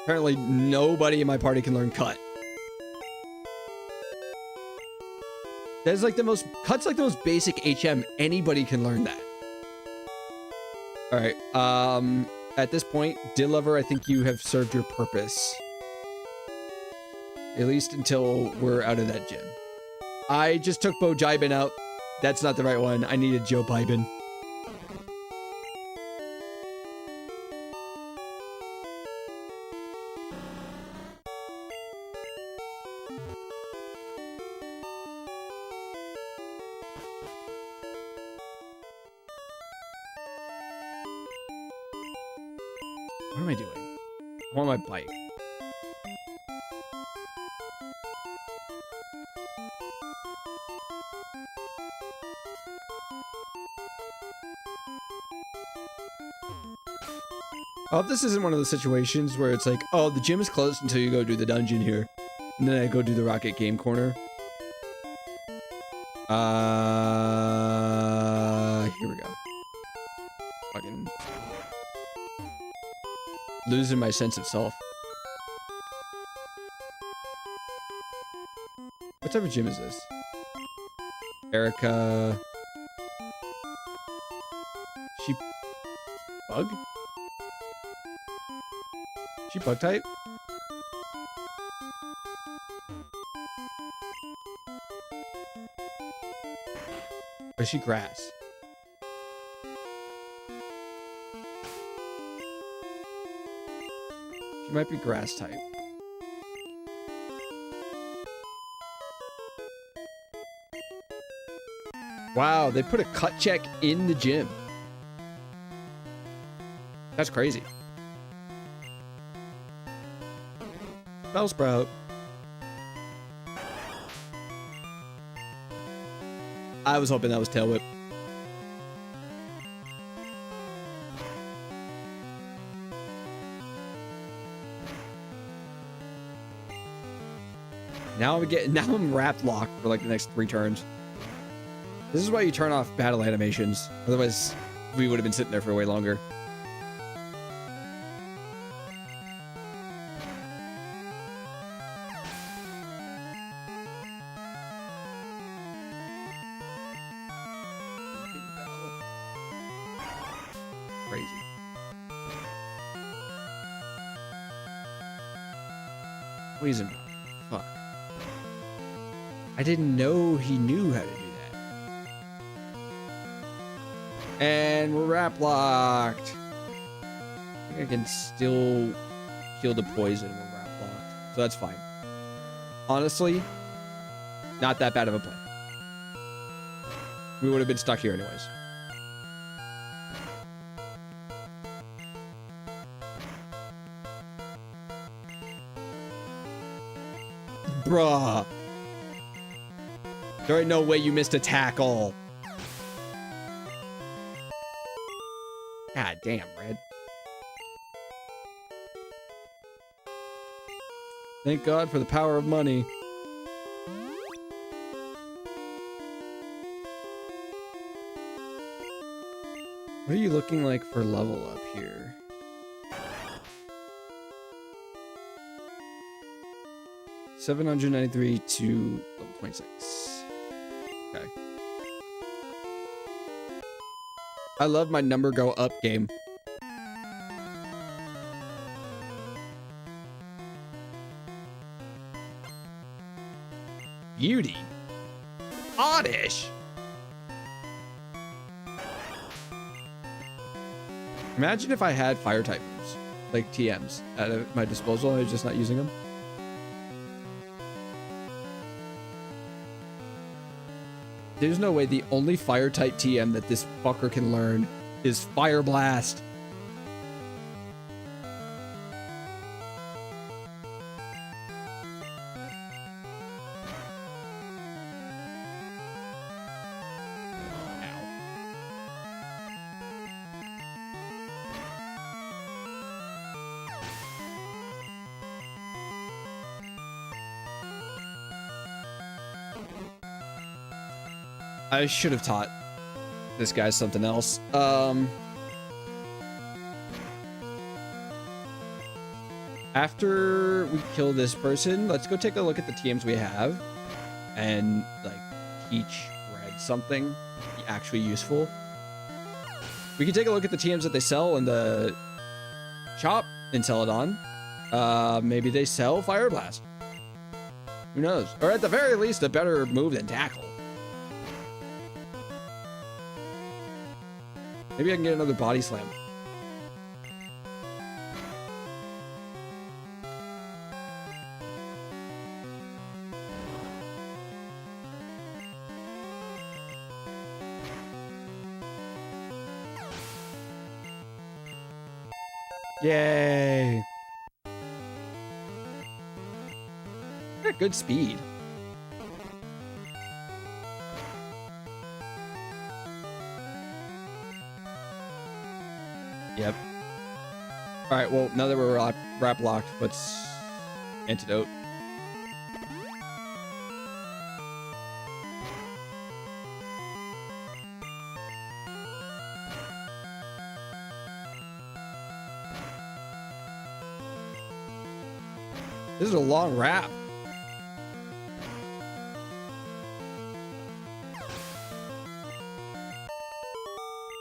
Apparently nobody in my party can learn cut. That's like cut's like the most basic HM. Anybody can learn that. All right. At this point, Dillover, I think you have served your purpose. At least until we're out of that gym. I just took Bo Jibin out. That's not the right one. I needed Joe Biden. What am I doing? I want my bike. I hope this isn't one of those situations where it's like, oh, the gym is closed until you go do the dungeon here. And then I go do the Rocket Game Corner. Here we go. Fucking losing my sense of self. What type of gym is this? Erica. She bug? She bug type? Or is she grass? She might be grass type. Wow, they put a cut check in the gym. That's crazy. Bellsprout. I was hoping that was Tail Whip. Now I'm wrapped locked for like the next 3 turns. This is why you turn off battle animations. Otherwise, we would have been sitting there for way longer. Crazy. Poison. Fuck. I didn't know he knew how to do that. And we're wrap locked. I think I can still kill the poison when we're wrap locked. So that's fine. Honestly, not that bad of a play. We would have been stuck here anyways. Bruh. There ain't no way you missed a tackle. God damn, Red. Thank God for the power of money. What are you looking like for level up here? $793 to level 26. Okay. I love my number go up game. Beauty. Oddish. Imagine if I had fire type moves, like TMs, at my disposal and I was just not using them. There's no way the only fire type TM that this fucker can learn is Fire Blast. I should have taught this guy something else. After we kill this person, let's go take a look at the TMs we have and like teach Red something actually useful. We can take a look at the TMs that they sell in the shop in Celadon. Maybe they sell Fire Blast. Who knows? Or at the very least, a better move than Tackle. Maybe I can get another Body Slam. Yay! Got good speed. Yep. All right, well, now that we're wrap locked, let's antidote. This is a long wrap.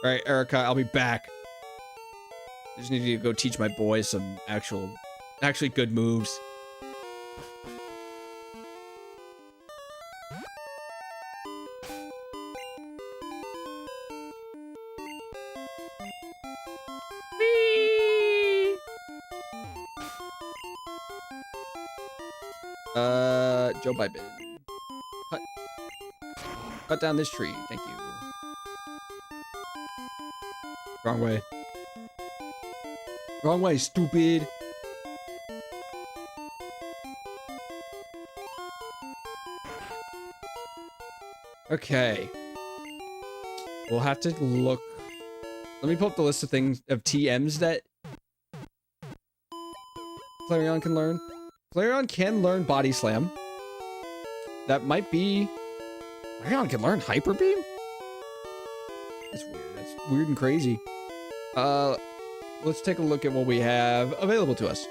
All right, Erica, I'll be back. I just need to go teach my boys some actually good moves. Whee! Joe Biden. Cut. Cut down this tree. Thank you. Wrong way. Wrong way, stupid. Okay. We'll have to look. Let me pull up the list of things, of TMs that Flareon can learn. Flareon can learn Body Slam. That might be... Flareon can learn Hyper Beam? That's weird. That's weird and crazy. Let's take a look at what we have available to us.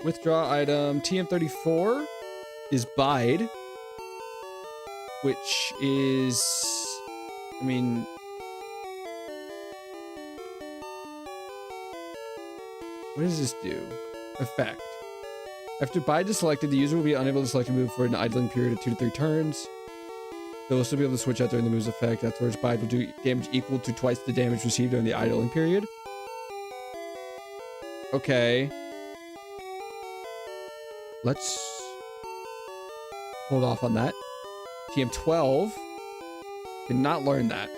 Withdraw item. TM34 is Bide, which is... I mean... What does this do? Effect. After Bide is selected, the user will be unable to select a move for an idling period of 2 to 3 turns. They will still be able to switch out during the move's effect. Afterwards, Bide will do damage equal to twice the damage received during the idling period. Okay. Let's hold off on that. TM12 cannot learn that.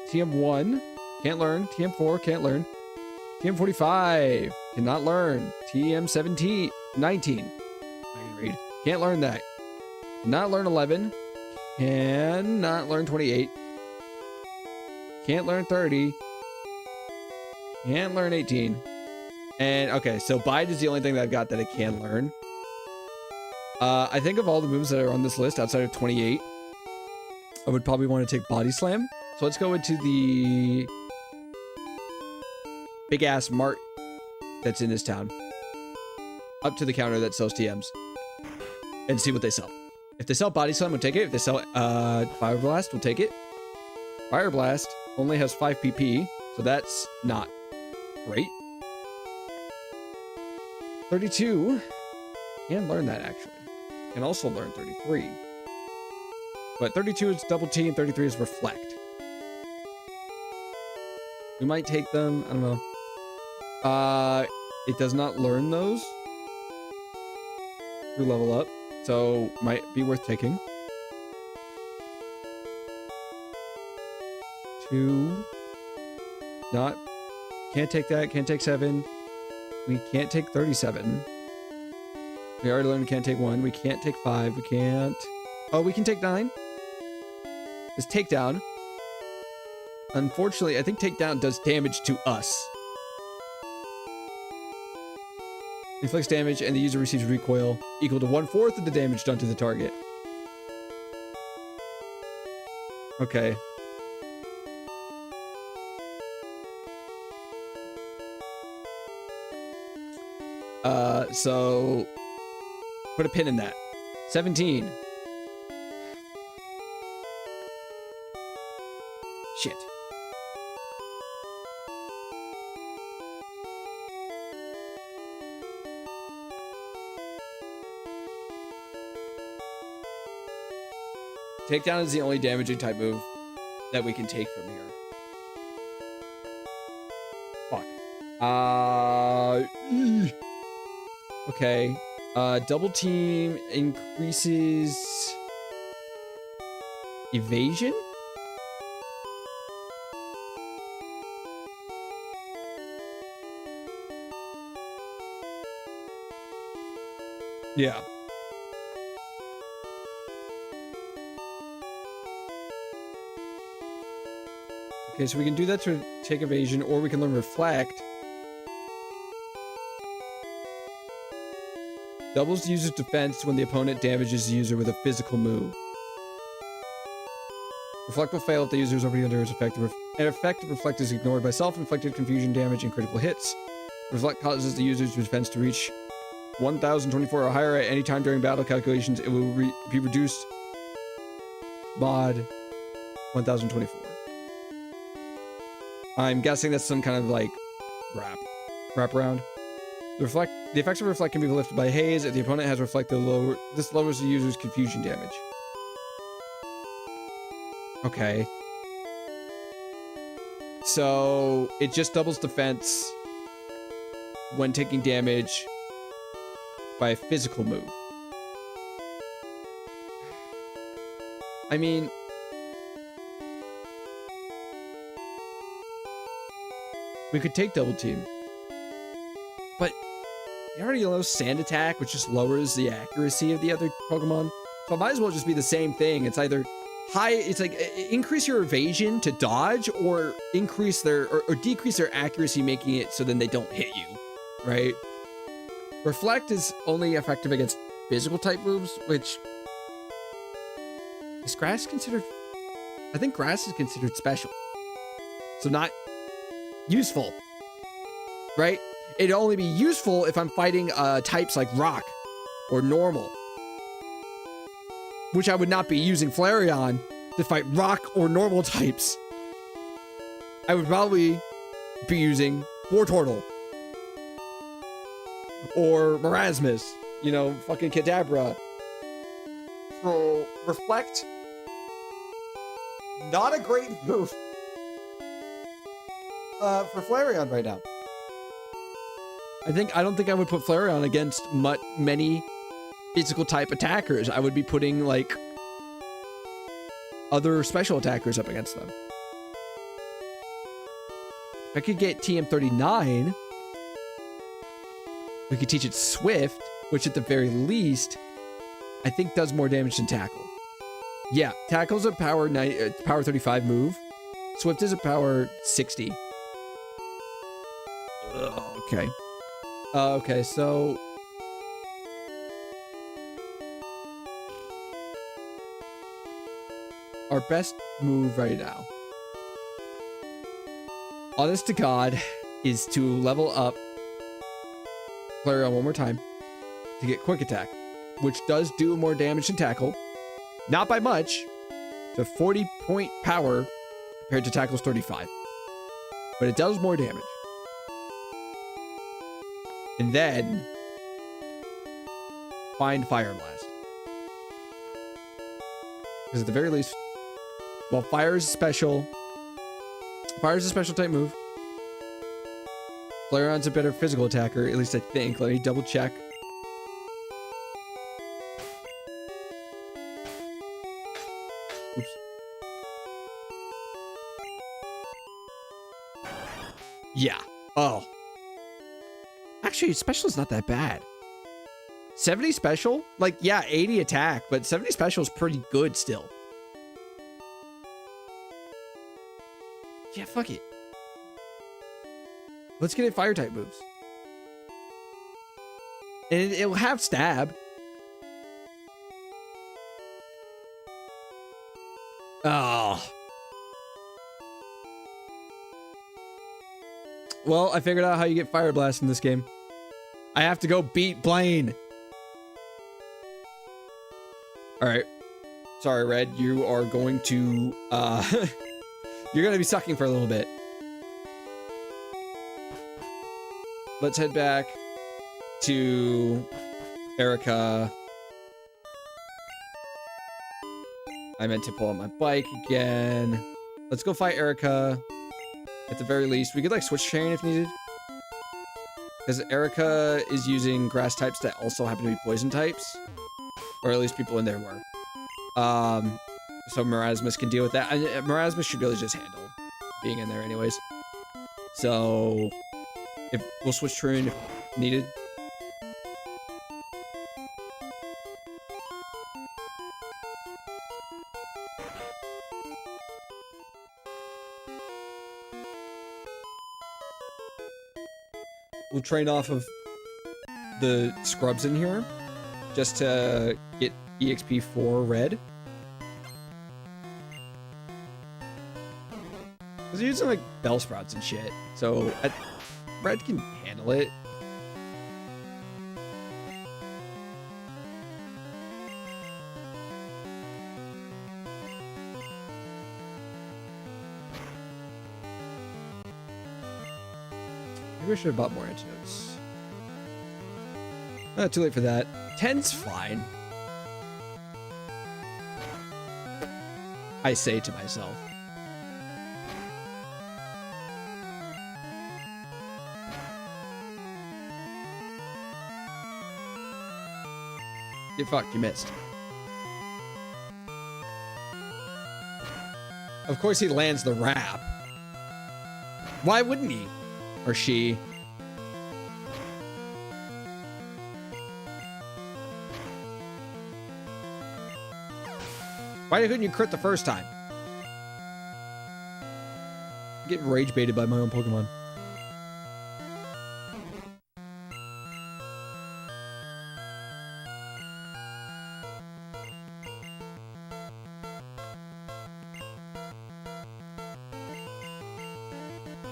TM1 can't learn. TM4 can't learn. TM45 cannot learn. TM17, 19. I can read. Can't learn that. Cannot learn 11. Cannot learn 28. Can't learn 30. Can't learn 18. And okay, so Bide is the only thing that I've got that it can learn. I think of all the moves that are on this list outside of 28, I would probably want to take Body Slam. So let's go into the big ass mart that's in this town, up to the counter that sells TMs, and see what they sell. If they sell Body Slam, we'll take it. If they sell Fire Blast, we'll take it. Fire Blast only has 5 PP, so that's not great. 32 can learn that actually. Can also learn 33. But 32 is Double T and 33 is Reflect. We might take them, I don't know. It does not learn those through level up, so might be worth taking. 2. Not. Can't take that, can't take 7. We can't take 37. We already learned we can't take 1. We can't take 5. We can't... Oh, we can take 9. It's Takedown. Unfortunately, I think Takedown does damage to us. Inflicts damage and the user receives recoil equal to 1/4 of the damage done to the target. Okay. So... Put a pin in that. 17. Shit. Takedown is the only damaging type move that we can take from here. Fuck. Okay. Double team increases evasion? Yeah. Okay, so we can do that to take evasion, or we can learn Reflect. Doubles the user's defense when the opponent damages the user with a physical move. Reflect will fail if the user is already under its effect. An effective Reflect is ignored by self-inflicted confusion damage and critical hits. Reflect causes the user's defense to reach 1024 or higher at any time during battle calculations. It will be reduced mod 1024. I'm guessing that's some kind of like wrap around. The effects of Reflect can be lifted by haze. If the opponent has Reflect, this lowers the user's confusion damage. Okay. So it just doubles defense when taking damage by a physical move. I mean, we could take double team, but you already know sand attack, which just lowers the accuracy of the other Pokemon. So it might as well just be the same thing. It's either it's like increase your evasion to dodge, or increase their or decrease their accuracy, making it so then they don't hit you, right? Reflect is only effective against physical type moves, which is grass considered? I think grass is considered special, so not useful, right? It'd only be useful if I'm fighting types like rock or normal, which I would not be using Flareon to fight rock or normal types. I would probably be using Wartortle or Marasmus, you know, fucking Kadabra. So Reflect, not a great move for Flareon right now. I don't think I would put Flareon against many physical type attackers. I would be putting like other special attackers up against them. If I could get TM39, we could teach it Swift, which at the very least, I think does more damage than Tackle. Yeah, Tackle's a power 35 move. Swift is a power 60. Okay. Okay, so our best move right now, honest to God, is to level up Flareon one more time to get Quick Attack, which does do more damage than Tackle. Not by much, to 40 point power compared to Tackle's 35. But it does more damage. And then find Fire Blast. Because at the very least, well, Fire is special. Fire is a special type move. Flareon's a better physical attacker, at least I think. Let me double check. Oops. Yeah. Oh. Actually, special is not that bad. 70 special? Like, yeah, 80 attack, but 70 special is pretty good still. Yeah, fuck it. Let's get it fire type moves. And it'll have stab. Oh. Well, I figured out how you get Fire Blast in this game. I have to go beat Blaine. All right. Sorry, Red. You are going to, you're going to be sucking for a little bit. Let's head back to Erica. I meant to pull out my bike again. Let's go fight Erica. At the very least, we could like switch train if needed. Because Erica is using grass types that also happen to be poison types. Or at least people in there were. So Marasmus can deal with that. And Marasmus should really just handle being in there anyways. So if we'll switch train if needed. We'll train off of the scrubs in here just to get EXP for Red. Because they're using like Bellsprouts and shit. So Red can handle it. Maybe I should have bought more antidotes. Not too late for that. 10's fine. I say to myself. Get fucked. You missed. Of course he lands the wrap. Why wouldn't he? Or she? Why couldn't you crit the first time? I'm getting rage baited by my own Pokemon.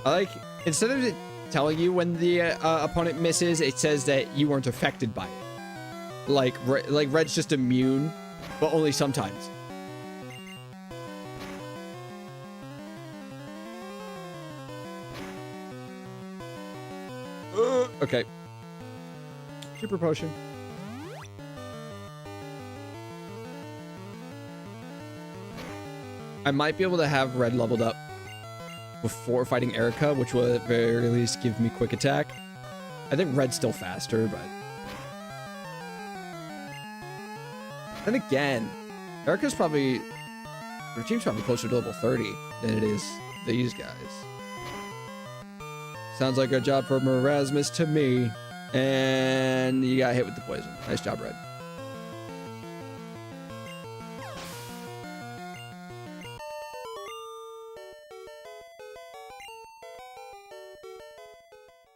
I like, instead of it telling you when the opponent misses, it says that you weren't affected by it. Like Red's just immune, but only sometimes. Okay. Super potion. I might be able to have Red leveled up before fighting Erica, which will at very least give me quick attack. I think Red's still faster, but... Then again, Erica's probably... Her team's probably closer to level 30 than it is these guys. Sounds like a job for Marasmus to me. And you got hit with the poison. Nice job, Red.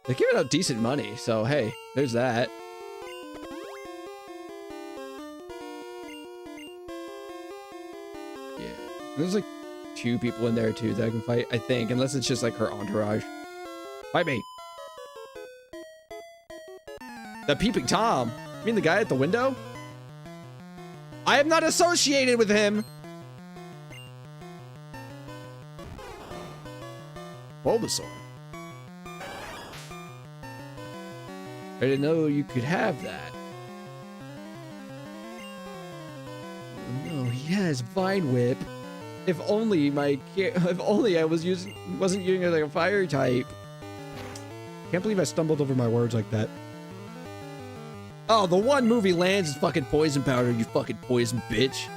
They're giving out decent money, so hey, there's that. Yeah, there's like 2 people in there too that I can fight, I think, unless it's just like her entourage. Fight me. The Peeping Tom? You mean the guy at the window? I am not associated with him! Bulbasaur. I didn't know you could have that. Oh, no, he has Vine Whip. If only I wasn't using it like a fire type. Can't believe I stumbled over my words like that. Oh, the one move he lands is fucking poison powder, you fucking poison bitch.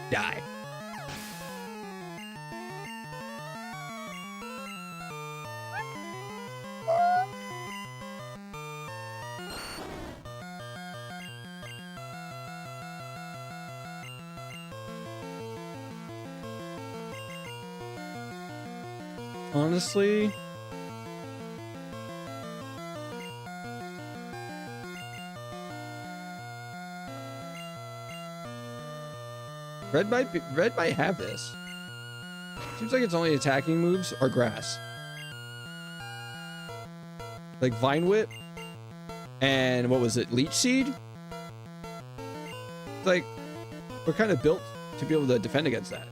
Die. Honestly, Red might have this. Seems like it's only attacking moves or grass. Like Vine Whip and what was it, Leech Seed? Like, we're kind of built to be able to defend against that.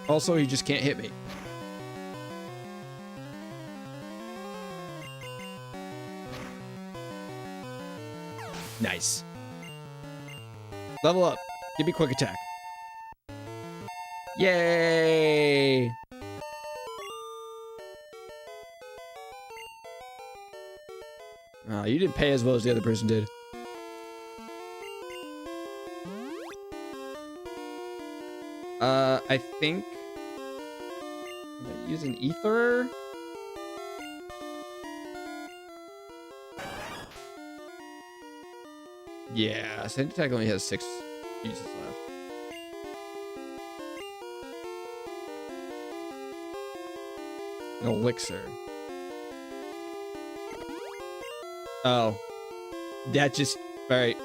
Also, he just can't hit me. Nice. Level up. Give me quick attack. Yay! Oh, you didn't pay as well as the other person did. I think I'm gonna use an ether. Yeah, Sand Attack only has 6 uses left. An elixir. Oh. That just... Alright.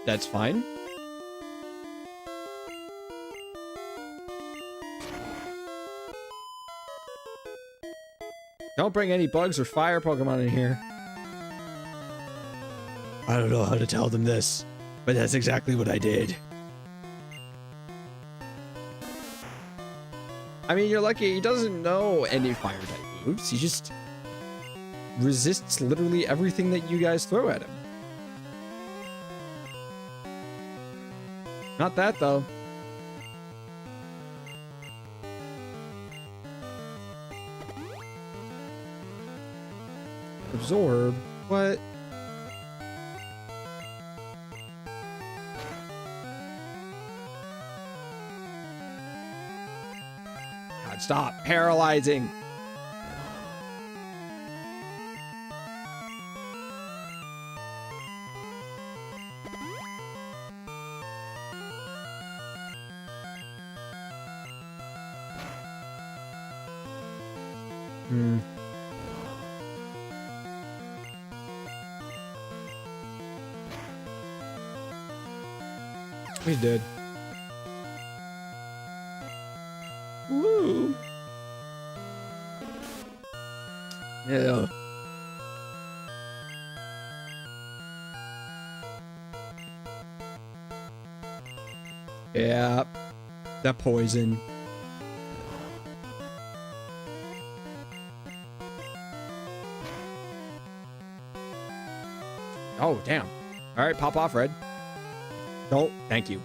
That's fine. Don't bring any bugs or fire Pokemon in here. I don't know how to tell them this, but that's exactly what I did. I mean, you're lucky he doesn't know any fire type moves. He just resists literally everything that you guys throw at him. Not that though. Absorb. What? God, stop paralyzing. Hmm. He's dead. Woo. Yeah. Yeah. That poison. Oh, damn. All right, pop off, Red. No, thank you.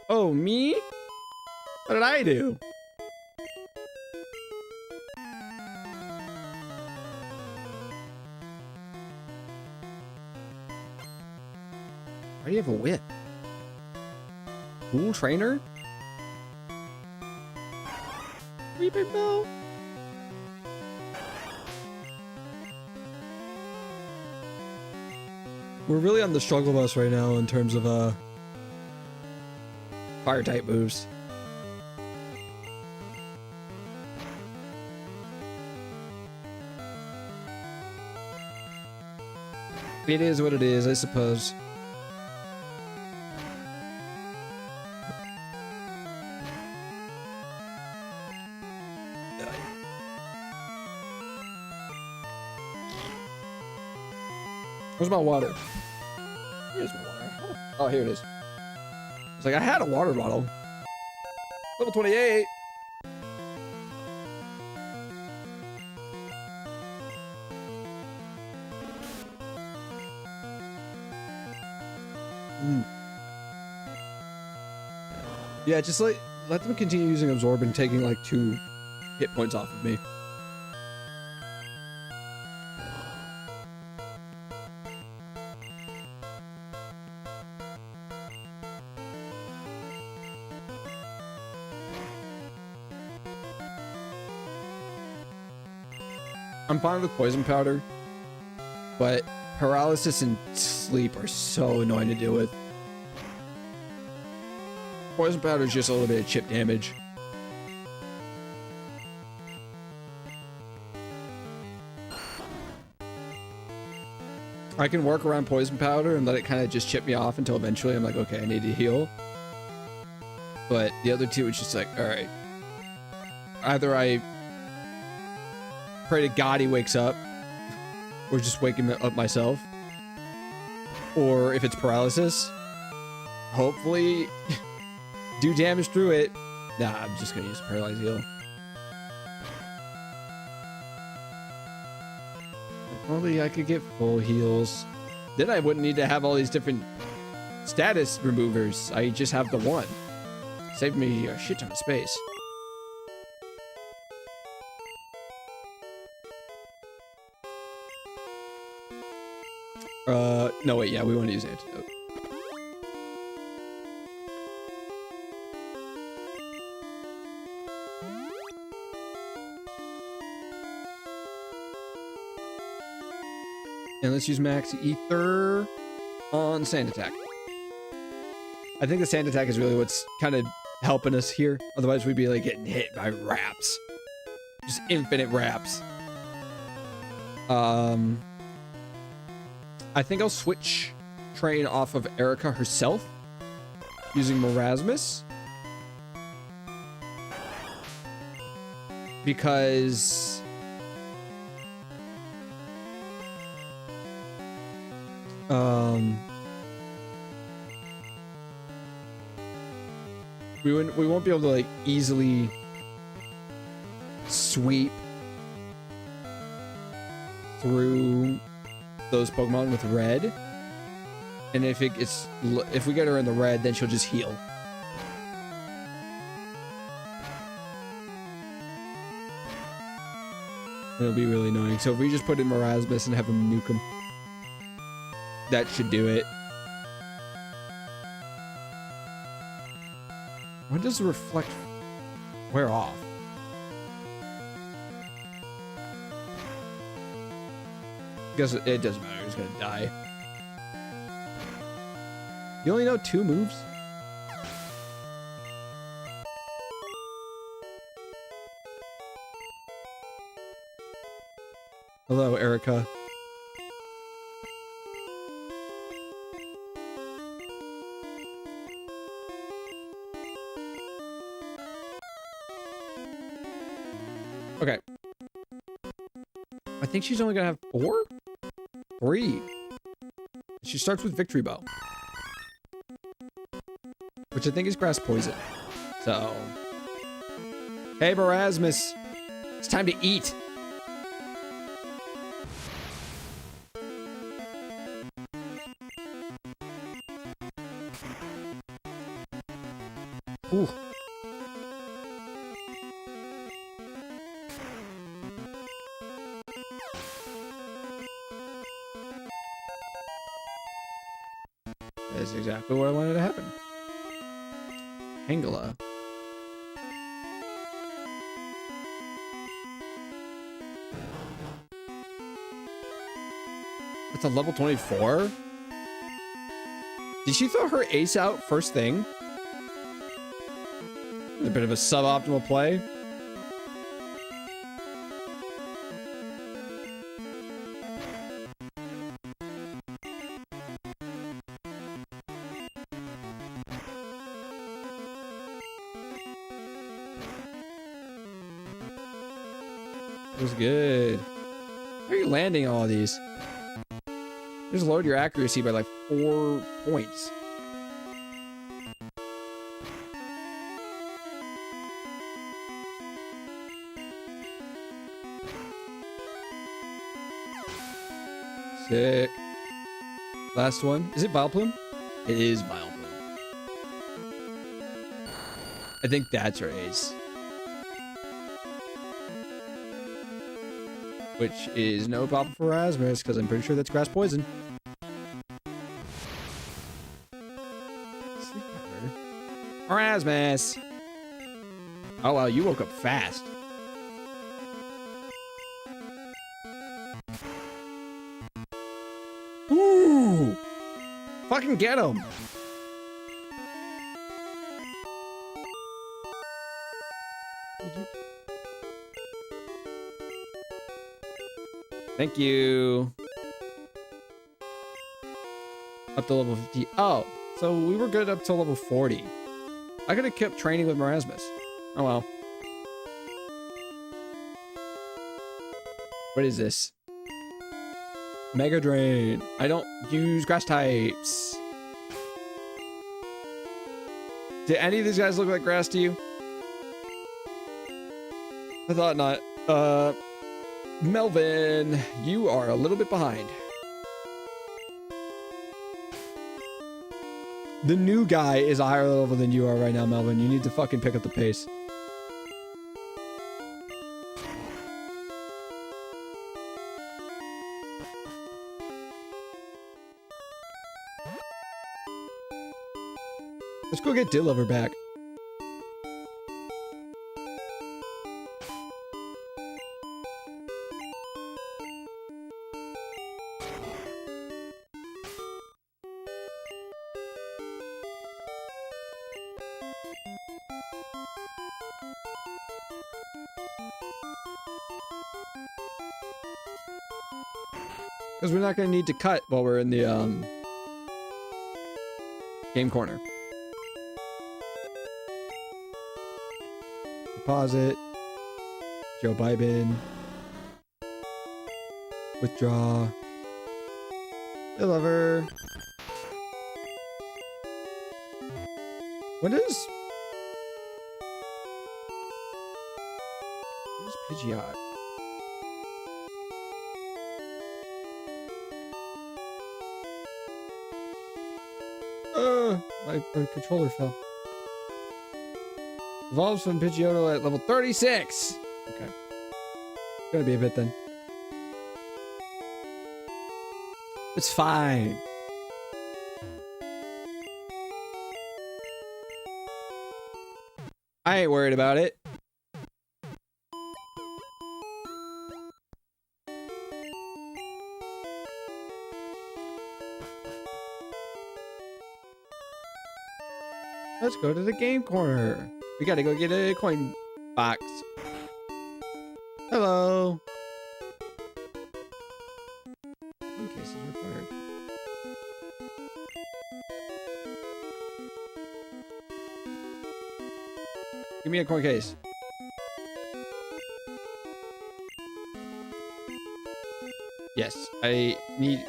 Oh, me? What did I do? Why do you have a whip? Cool trainer? Reaper bow? We're really on the struggle bus right now in terms of fire type moves. It is what it is, I suppose. Where's my water? Here's my water. Oh, here it is. It's like I had a water bottle. Level 28. Yeah, just let them continue using absorb and taking like 2 hit points off of me. I'm fine with poison powder, but paralysis and sleep are so annoying to deal with. Poison powder is just a little bit of chip damage. I can work around poison powder and let it kind of just chip me off until eventually I'm like, okay, I need to heal. But the other two, it's just like, all right. Either I pray to God he wakes up, or just waking up myself. Or if it's paralysis, hopefully do damage through it. Nah, I'm just gonna use paralyze heal. If only I could get full heals. Then I wouldn't need to have all these different status removers. I just have the one. Saved me a shit ton of space. No wait, yeah, we want to use antidote. And let's use max ether on sand attack. I think the sand attack is really what's kind of helping us here. Otherwise we'd be like getting hit by wraps. Just infinite wraps. I think I'll switch train off of Erica herself using Marasmus. Because we won't be able to like easily sweep through those Pokemon with red. And if we get her in the red, then she'll just heal. It'll be really annoying. So if we just put in Marasmus and have him nuke him, that should do it. When does the reflect wear off? Guess it doesn't matter. He's gonna die. You only know 2 moves? Hello, Erica. Okay. I think she's only gonna have 4? 3. She starts with Victory Bow, which I think is grass poison. So, hey, Marasmus, it's time to eat. Ooh. That's exactly what I wanted to happen. Tangela. It's a level 24? Did she throw her ace out first thing? A bit of a suboptimal play. It was good. How are you landing all of these? Just lowered your accuracy by like 4 points. Sick. Last one. Is it Vileplume? It is Vileplume. I think that's her ace. Which is no problem for Erasmus, because I'm pretty sure that's grass poison. Sleep better. Erasmus! Oh wow, you woke up fast. Ooh! Fucking get him! Thank you. Up to level 50. Oh, so we were good up to level 40. I could have kept training with Marasmus. Oh well. What is this? Mega Drain. I don't use grass types. Did any of these guys look like grass to you? I thought not. Melvin, you are a little bit behind. The new guy is a higher level than you are right now, Melvin. You need to fucking pick up the pace. Let's go get Dillover back. Because we're not going to need to cut while we're in the game corner. Deposit. Joe Biden. Withdraw. Deliver. When does Pidgeot. My controller fell. Evolves from Pidgeotto at level 36. Okay. Gonna be a bit then. It's fine. I ain't worried about it. Let's go to the game corner. We gotta go get a coin box. Hello. Coin case is required. Give me a coin case. Yes, I need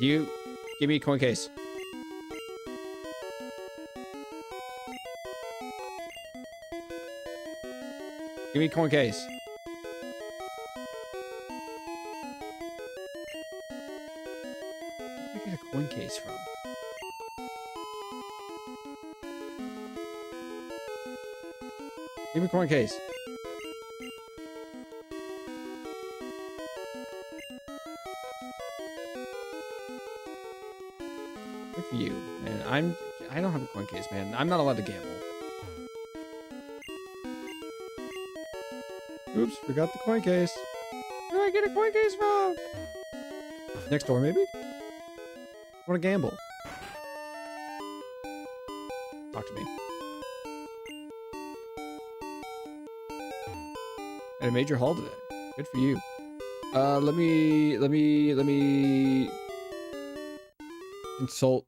you. Give me a coin case. Give me a coin case. Where did I get a coin case from? Give me a coin case. Good for you, man. I don't have a coin case, man. I'm not allowed to gamble. Oops, forgot the coin case. Where do I get a coin case from? Next door, maybe? I want to gamble. Talk to me. At a major haul today. Good for you. Let me consult.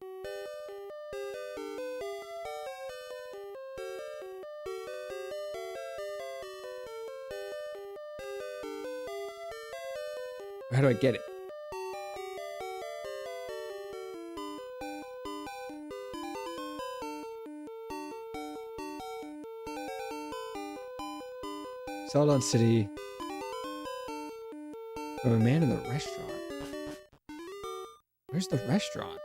How do I get it? Celadon City. Oh, a man in the restaurant. Where's the restaurant?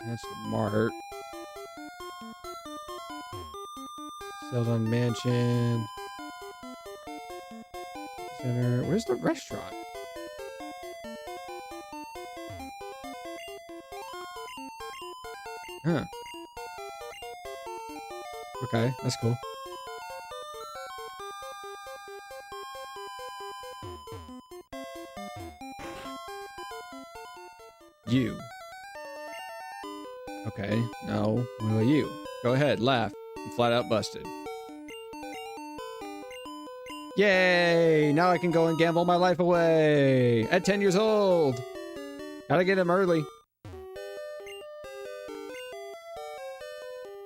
That's the mart. Celadon Mansion. Center. Where's the restaurant? Huh. Okay, that's cool. You. Okay, no. What about you? Go ahead, laugh. I'm flat out busted. Yay! Now I can go and gamble my life away! At 10 years old! Gotta get him early.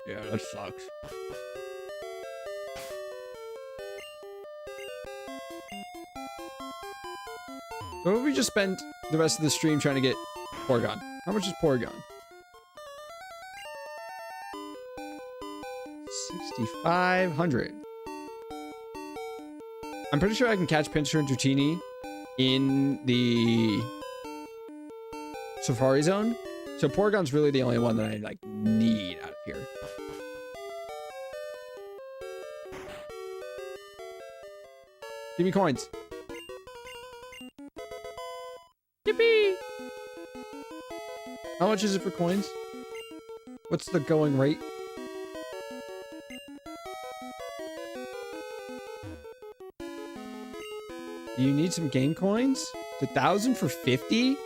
Yeah, that sucks. So what if we just spend the rest of the stream trying to get Porygon? How much is Porygon? 6,500. I'm pretty sure I can catch Pinsir and Dratini in the Safari Zone. So Porygon's really the only one that I like need out of here. Give me coins. Yippee! How much is it for coins? What's the going rate? Do you need some game coins? It's 1,000 for 50?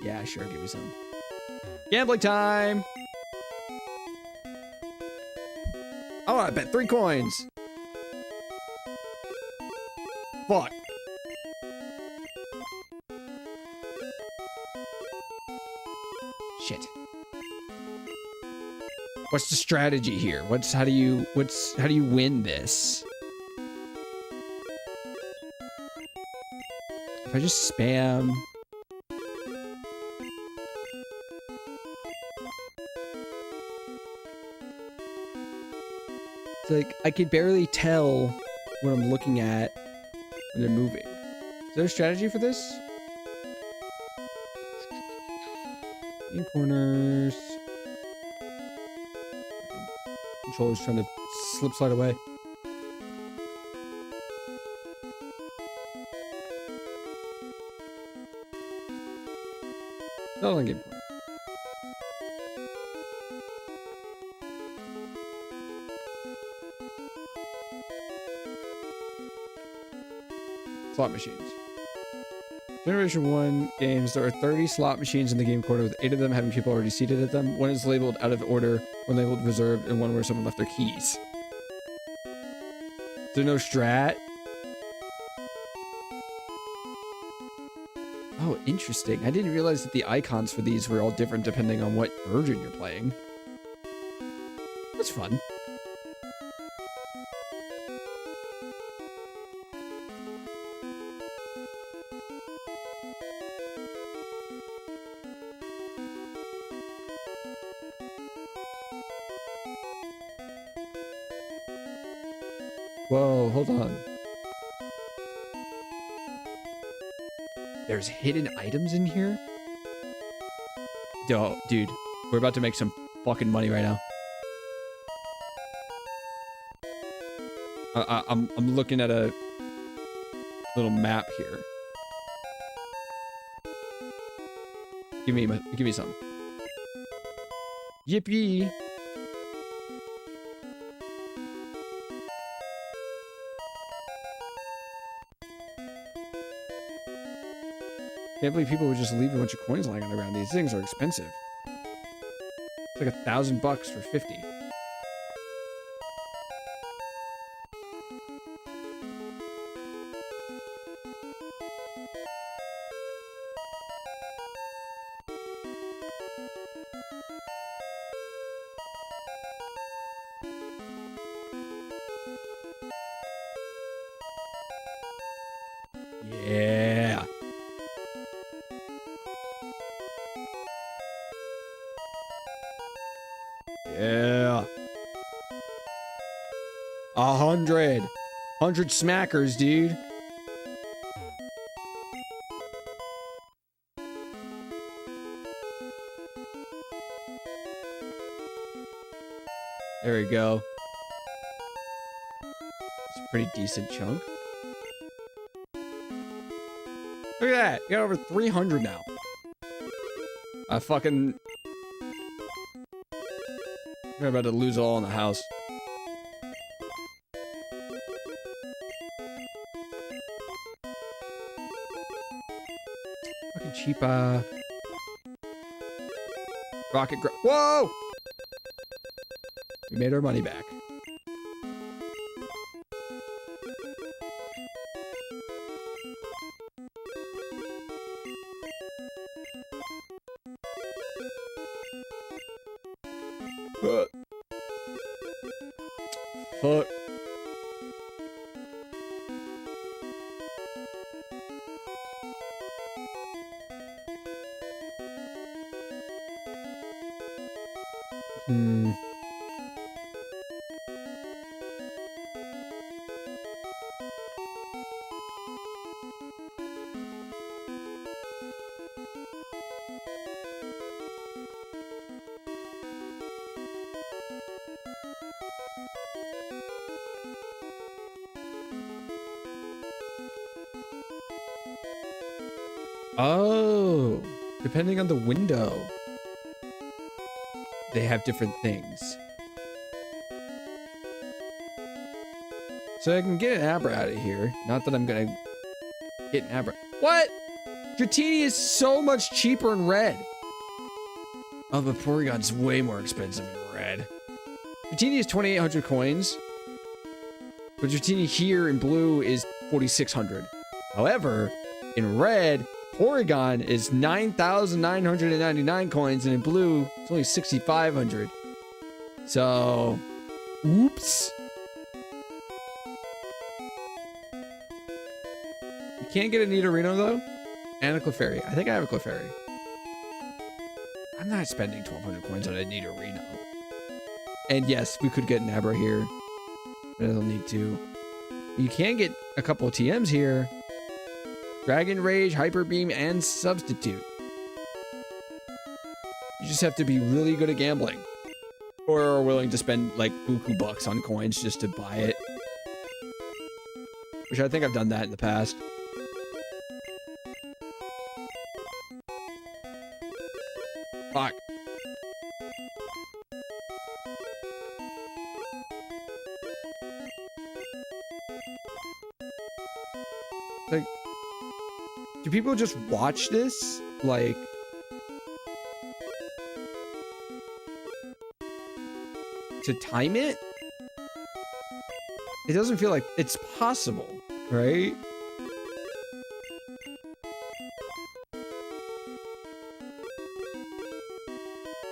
Yeah, sure, give me some. Gambling time! Oh, I bet 3 coins! Fuck. Shit. What's the strategy here? How do you win this? If I just spam... It's like, I can barely tell what I'm looking at when they're moving. Is there a strategy for this? In corners. Controller's trying to slip slide away. Not on game point. Slot machines. Generation 1 games, there are 30 slot machines in the game corner, with 8 of them having people already seated at them. One is labeled out of order, one labeled reserved, and one where someone left their keys. Is there no strat? Oh, interesting. I didn't realize that the icons for these were all different depending on what version you're playing. That's fun. Whoa, hold on. There's hidden items in here? Yo, dude, we're about to make some fucking money right now. I'm looking at a little map here. Give me some. Yippee! Can't believe people would just leave a bunch of coins lying on the ground. These things are expensive. It's like $1,000 for 50. Yeah. Yeah. 100 smackers, dude. There we go. It's a pretty decent chunk. Look at that. You got over 300 now. We're about to lose all in the house. Fucking cheap, rocket whoa! We made our money back. Fuck. Oh, depending on the window, they have different things. So I can get an Abra out of here. Not that I'm gonna get an Abra. What? Dratini is so much cheaper in red. Oh, but Porygon's way more expensive in red. Dratini is 2,800 coins. But Dratini here in blue is 4,600. However, in red, Porygon is 9,999 coins, and in blue, it's only 6,500. So, oops. You can't get a Nidorino though. And a Clefairy. I think I have a Clefairy. I'm not spending 1,200 coins on a Nidorino. And yes, we could get an Abra here. But I don't need to. You can get a couple of TMs here. Dragon Rage, Hyper Beam, and Substitute. You just have to be really good at gambling. Or are willing to spend like buku bucks on coins just to buy it. Which I think I've done that in the past. Fuck. Like, do people just watch this? Like, to time it? It doesn't feel like it's possible, right?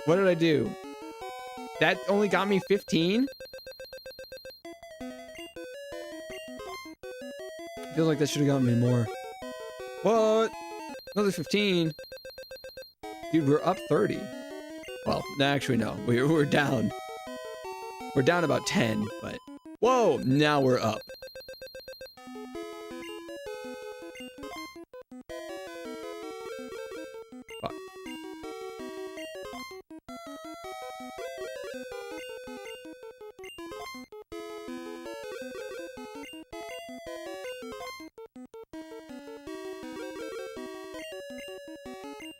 What did I do? That only got me 15? Feels like that should have gotten me more. What? Another 15? Dude, we're up 30. Well, no, actually, no. We're down. We're down about 10, but... Whoa! Now we're up. Fuck.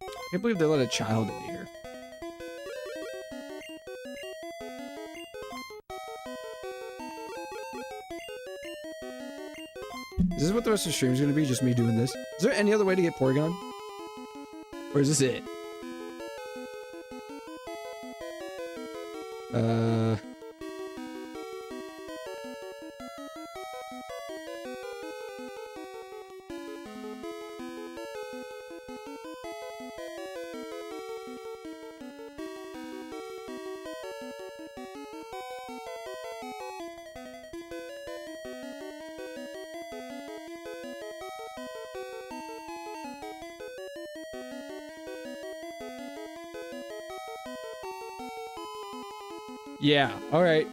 I can't believe they let a child in here. Is this what the rest of the stream is going to be? Just me doing this? Is there any other way to get Porygon? Or is this it? Yeah, alright.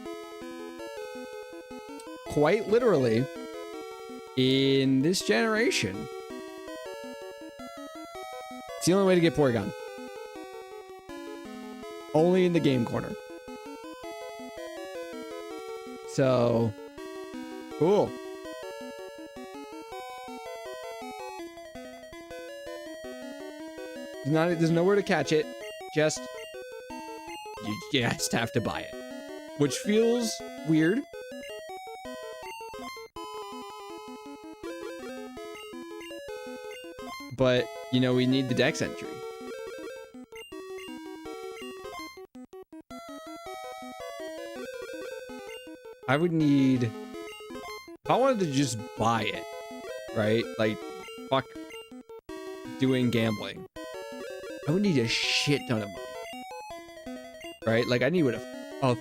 Quite literally, in this generation, it's the only way to get Porygon. Only in the game corner. So, cool. There's nowhere to catch it. Just, you just have to buy it. Which feels weird. But, you know, we need the dex entry. I would need... If I wanted to just buy it, right? Like, fuck doing gambling. I would need a shit ton of money. Right? Like, I need a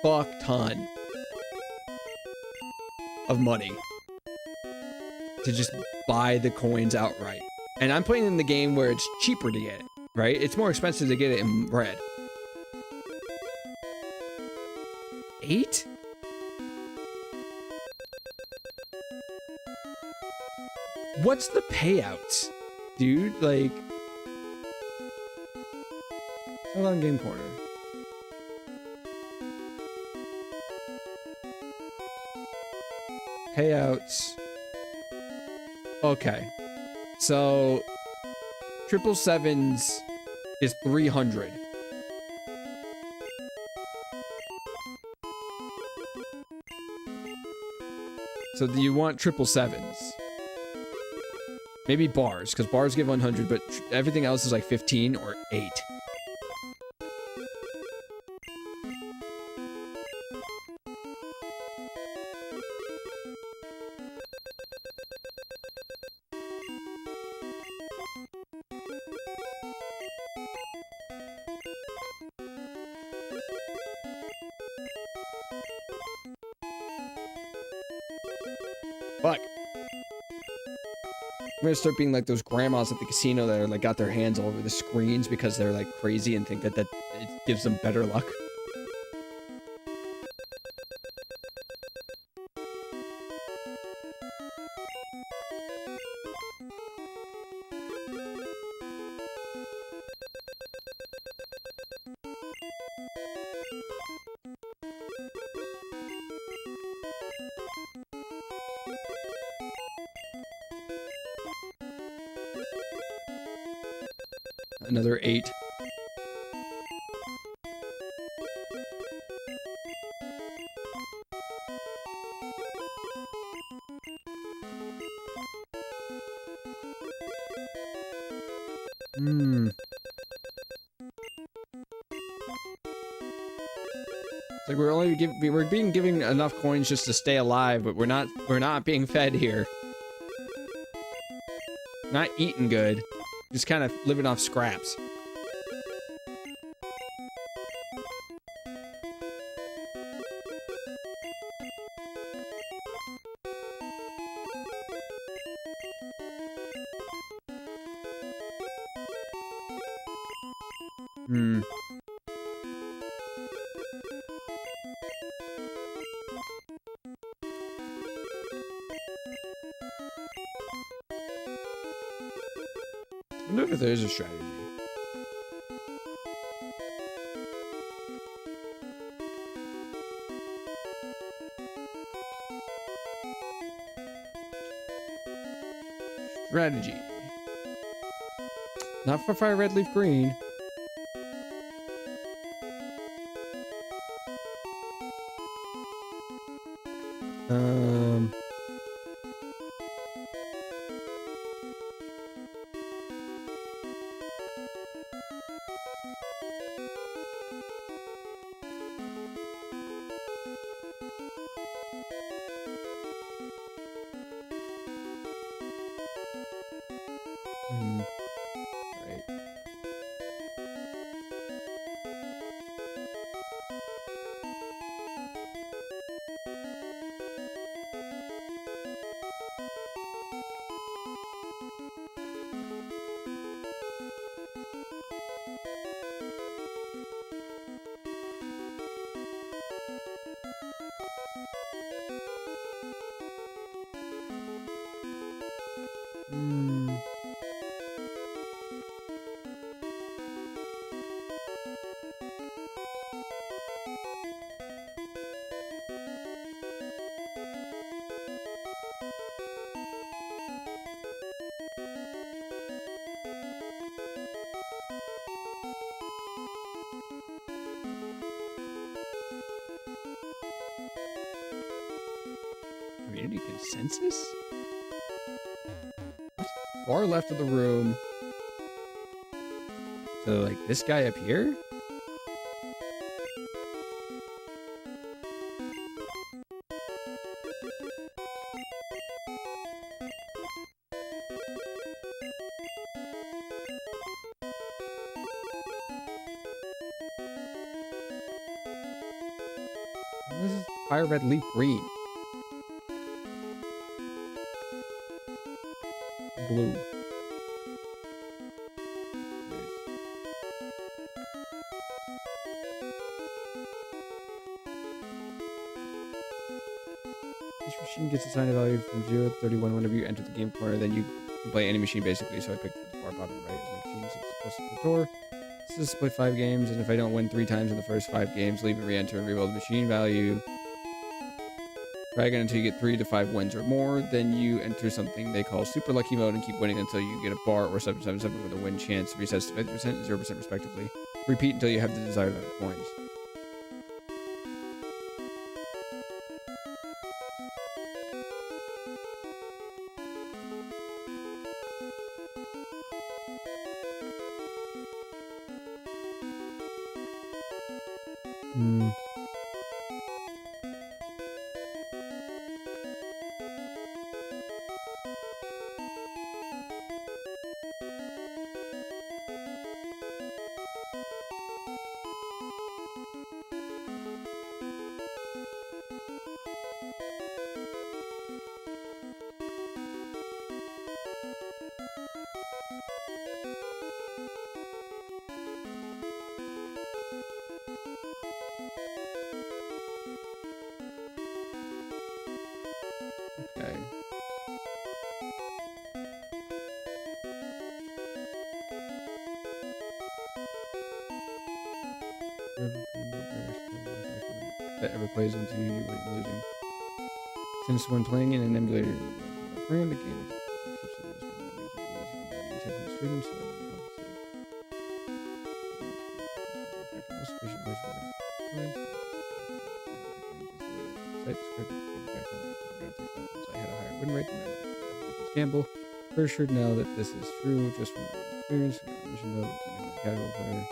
fuck ton of money to just buy the coins outright. And I'm playing in the game where it's cheaper to get it, right? It's more expensive to get it in red. 8? What's the payout, dude? Like, hold on, game corner. Payouts. Okay. So, 777s is 300. So do you want 777s? Maybe bars, because bars give 100, but everything else is like 15 or 8. Fuck. I'm gonna start being like those grandmas at the casino that are like got their hands all over the screens because they're like crazy and think that it gives them better luck. Another 8. It's like we're being given enough coins just to stay alive, but we're not being fed here. Not eating good. Just kind of living off scraps. I wonder if there is a strategy. Strategy. Not for fire red leaf green. Right. Community consensus? Far left of the room. So, like, this guy up here? This is fire red leaf green. Blue. Each machine gets assigned a value from 0 to 31 whenever you enter the game corner. Then you can play any machine basically. So I picked the far bottom right as my machine since it's close to the door. This is split 5 games, and if I don't win 3 times in the first 5 games, leave and re-enter and reroll the machine value. Try again until you get 3 to 5 wins or more. Then you enter something they call super lucky mode and keep winning until you get a bar or 777 with a win chance resets to 50% and 0% respectively. Repeat until you have the desired amount of coins. guy. That ever plays into you when you're losing. Since when playing in an emulator, bring the game. I had a higher win rate than gamble. For sure now that this is true, just from experience, you should know that I'm a casual player.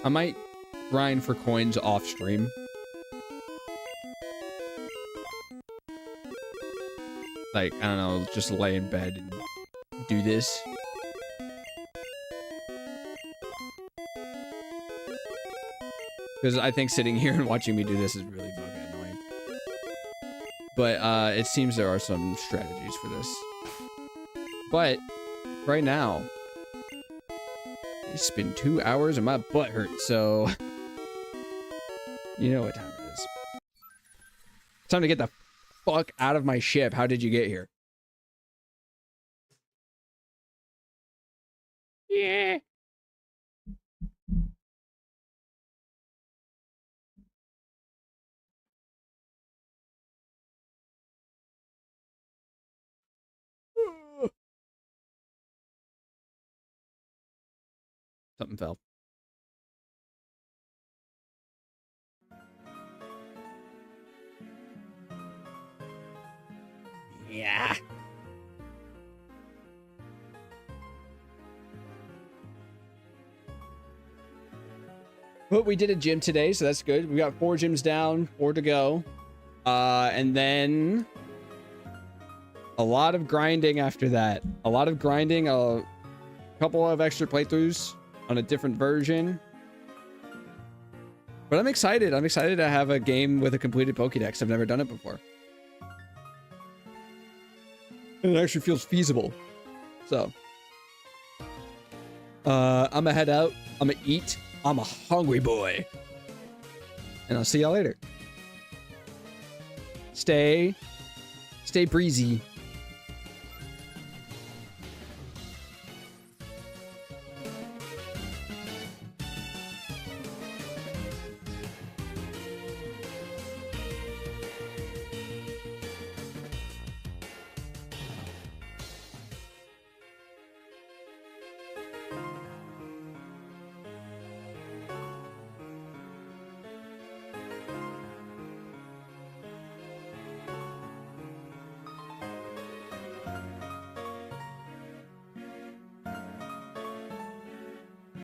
I might grind for coins off stream. Like, I don't know, just lay in bed and do this. Because I think sitting here and watching me do this is really fucking annoying. But it seems there are some strategies for this. But right now, it's been 2 hours and my butt hurts, so you know what time it is. It's time to get the fuck out of my ship. How did you get here? Yeah. Something fell. Yeah. But we did a gym today, so that's good. We got 4 gyms down, 4 to go. And then a lot of grinding after that. A lot of grinding, a couple of extra playthroughs on a different version. But I'm excited. I'm excited to have a game with a completed Pokédex. I've never done it before. And it actually feels feasible. So I'm gonna head out. I'm gonna eat. I'm a hungry boy. And I'll see y'all later. Stay breezy.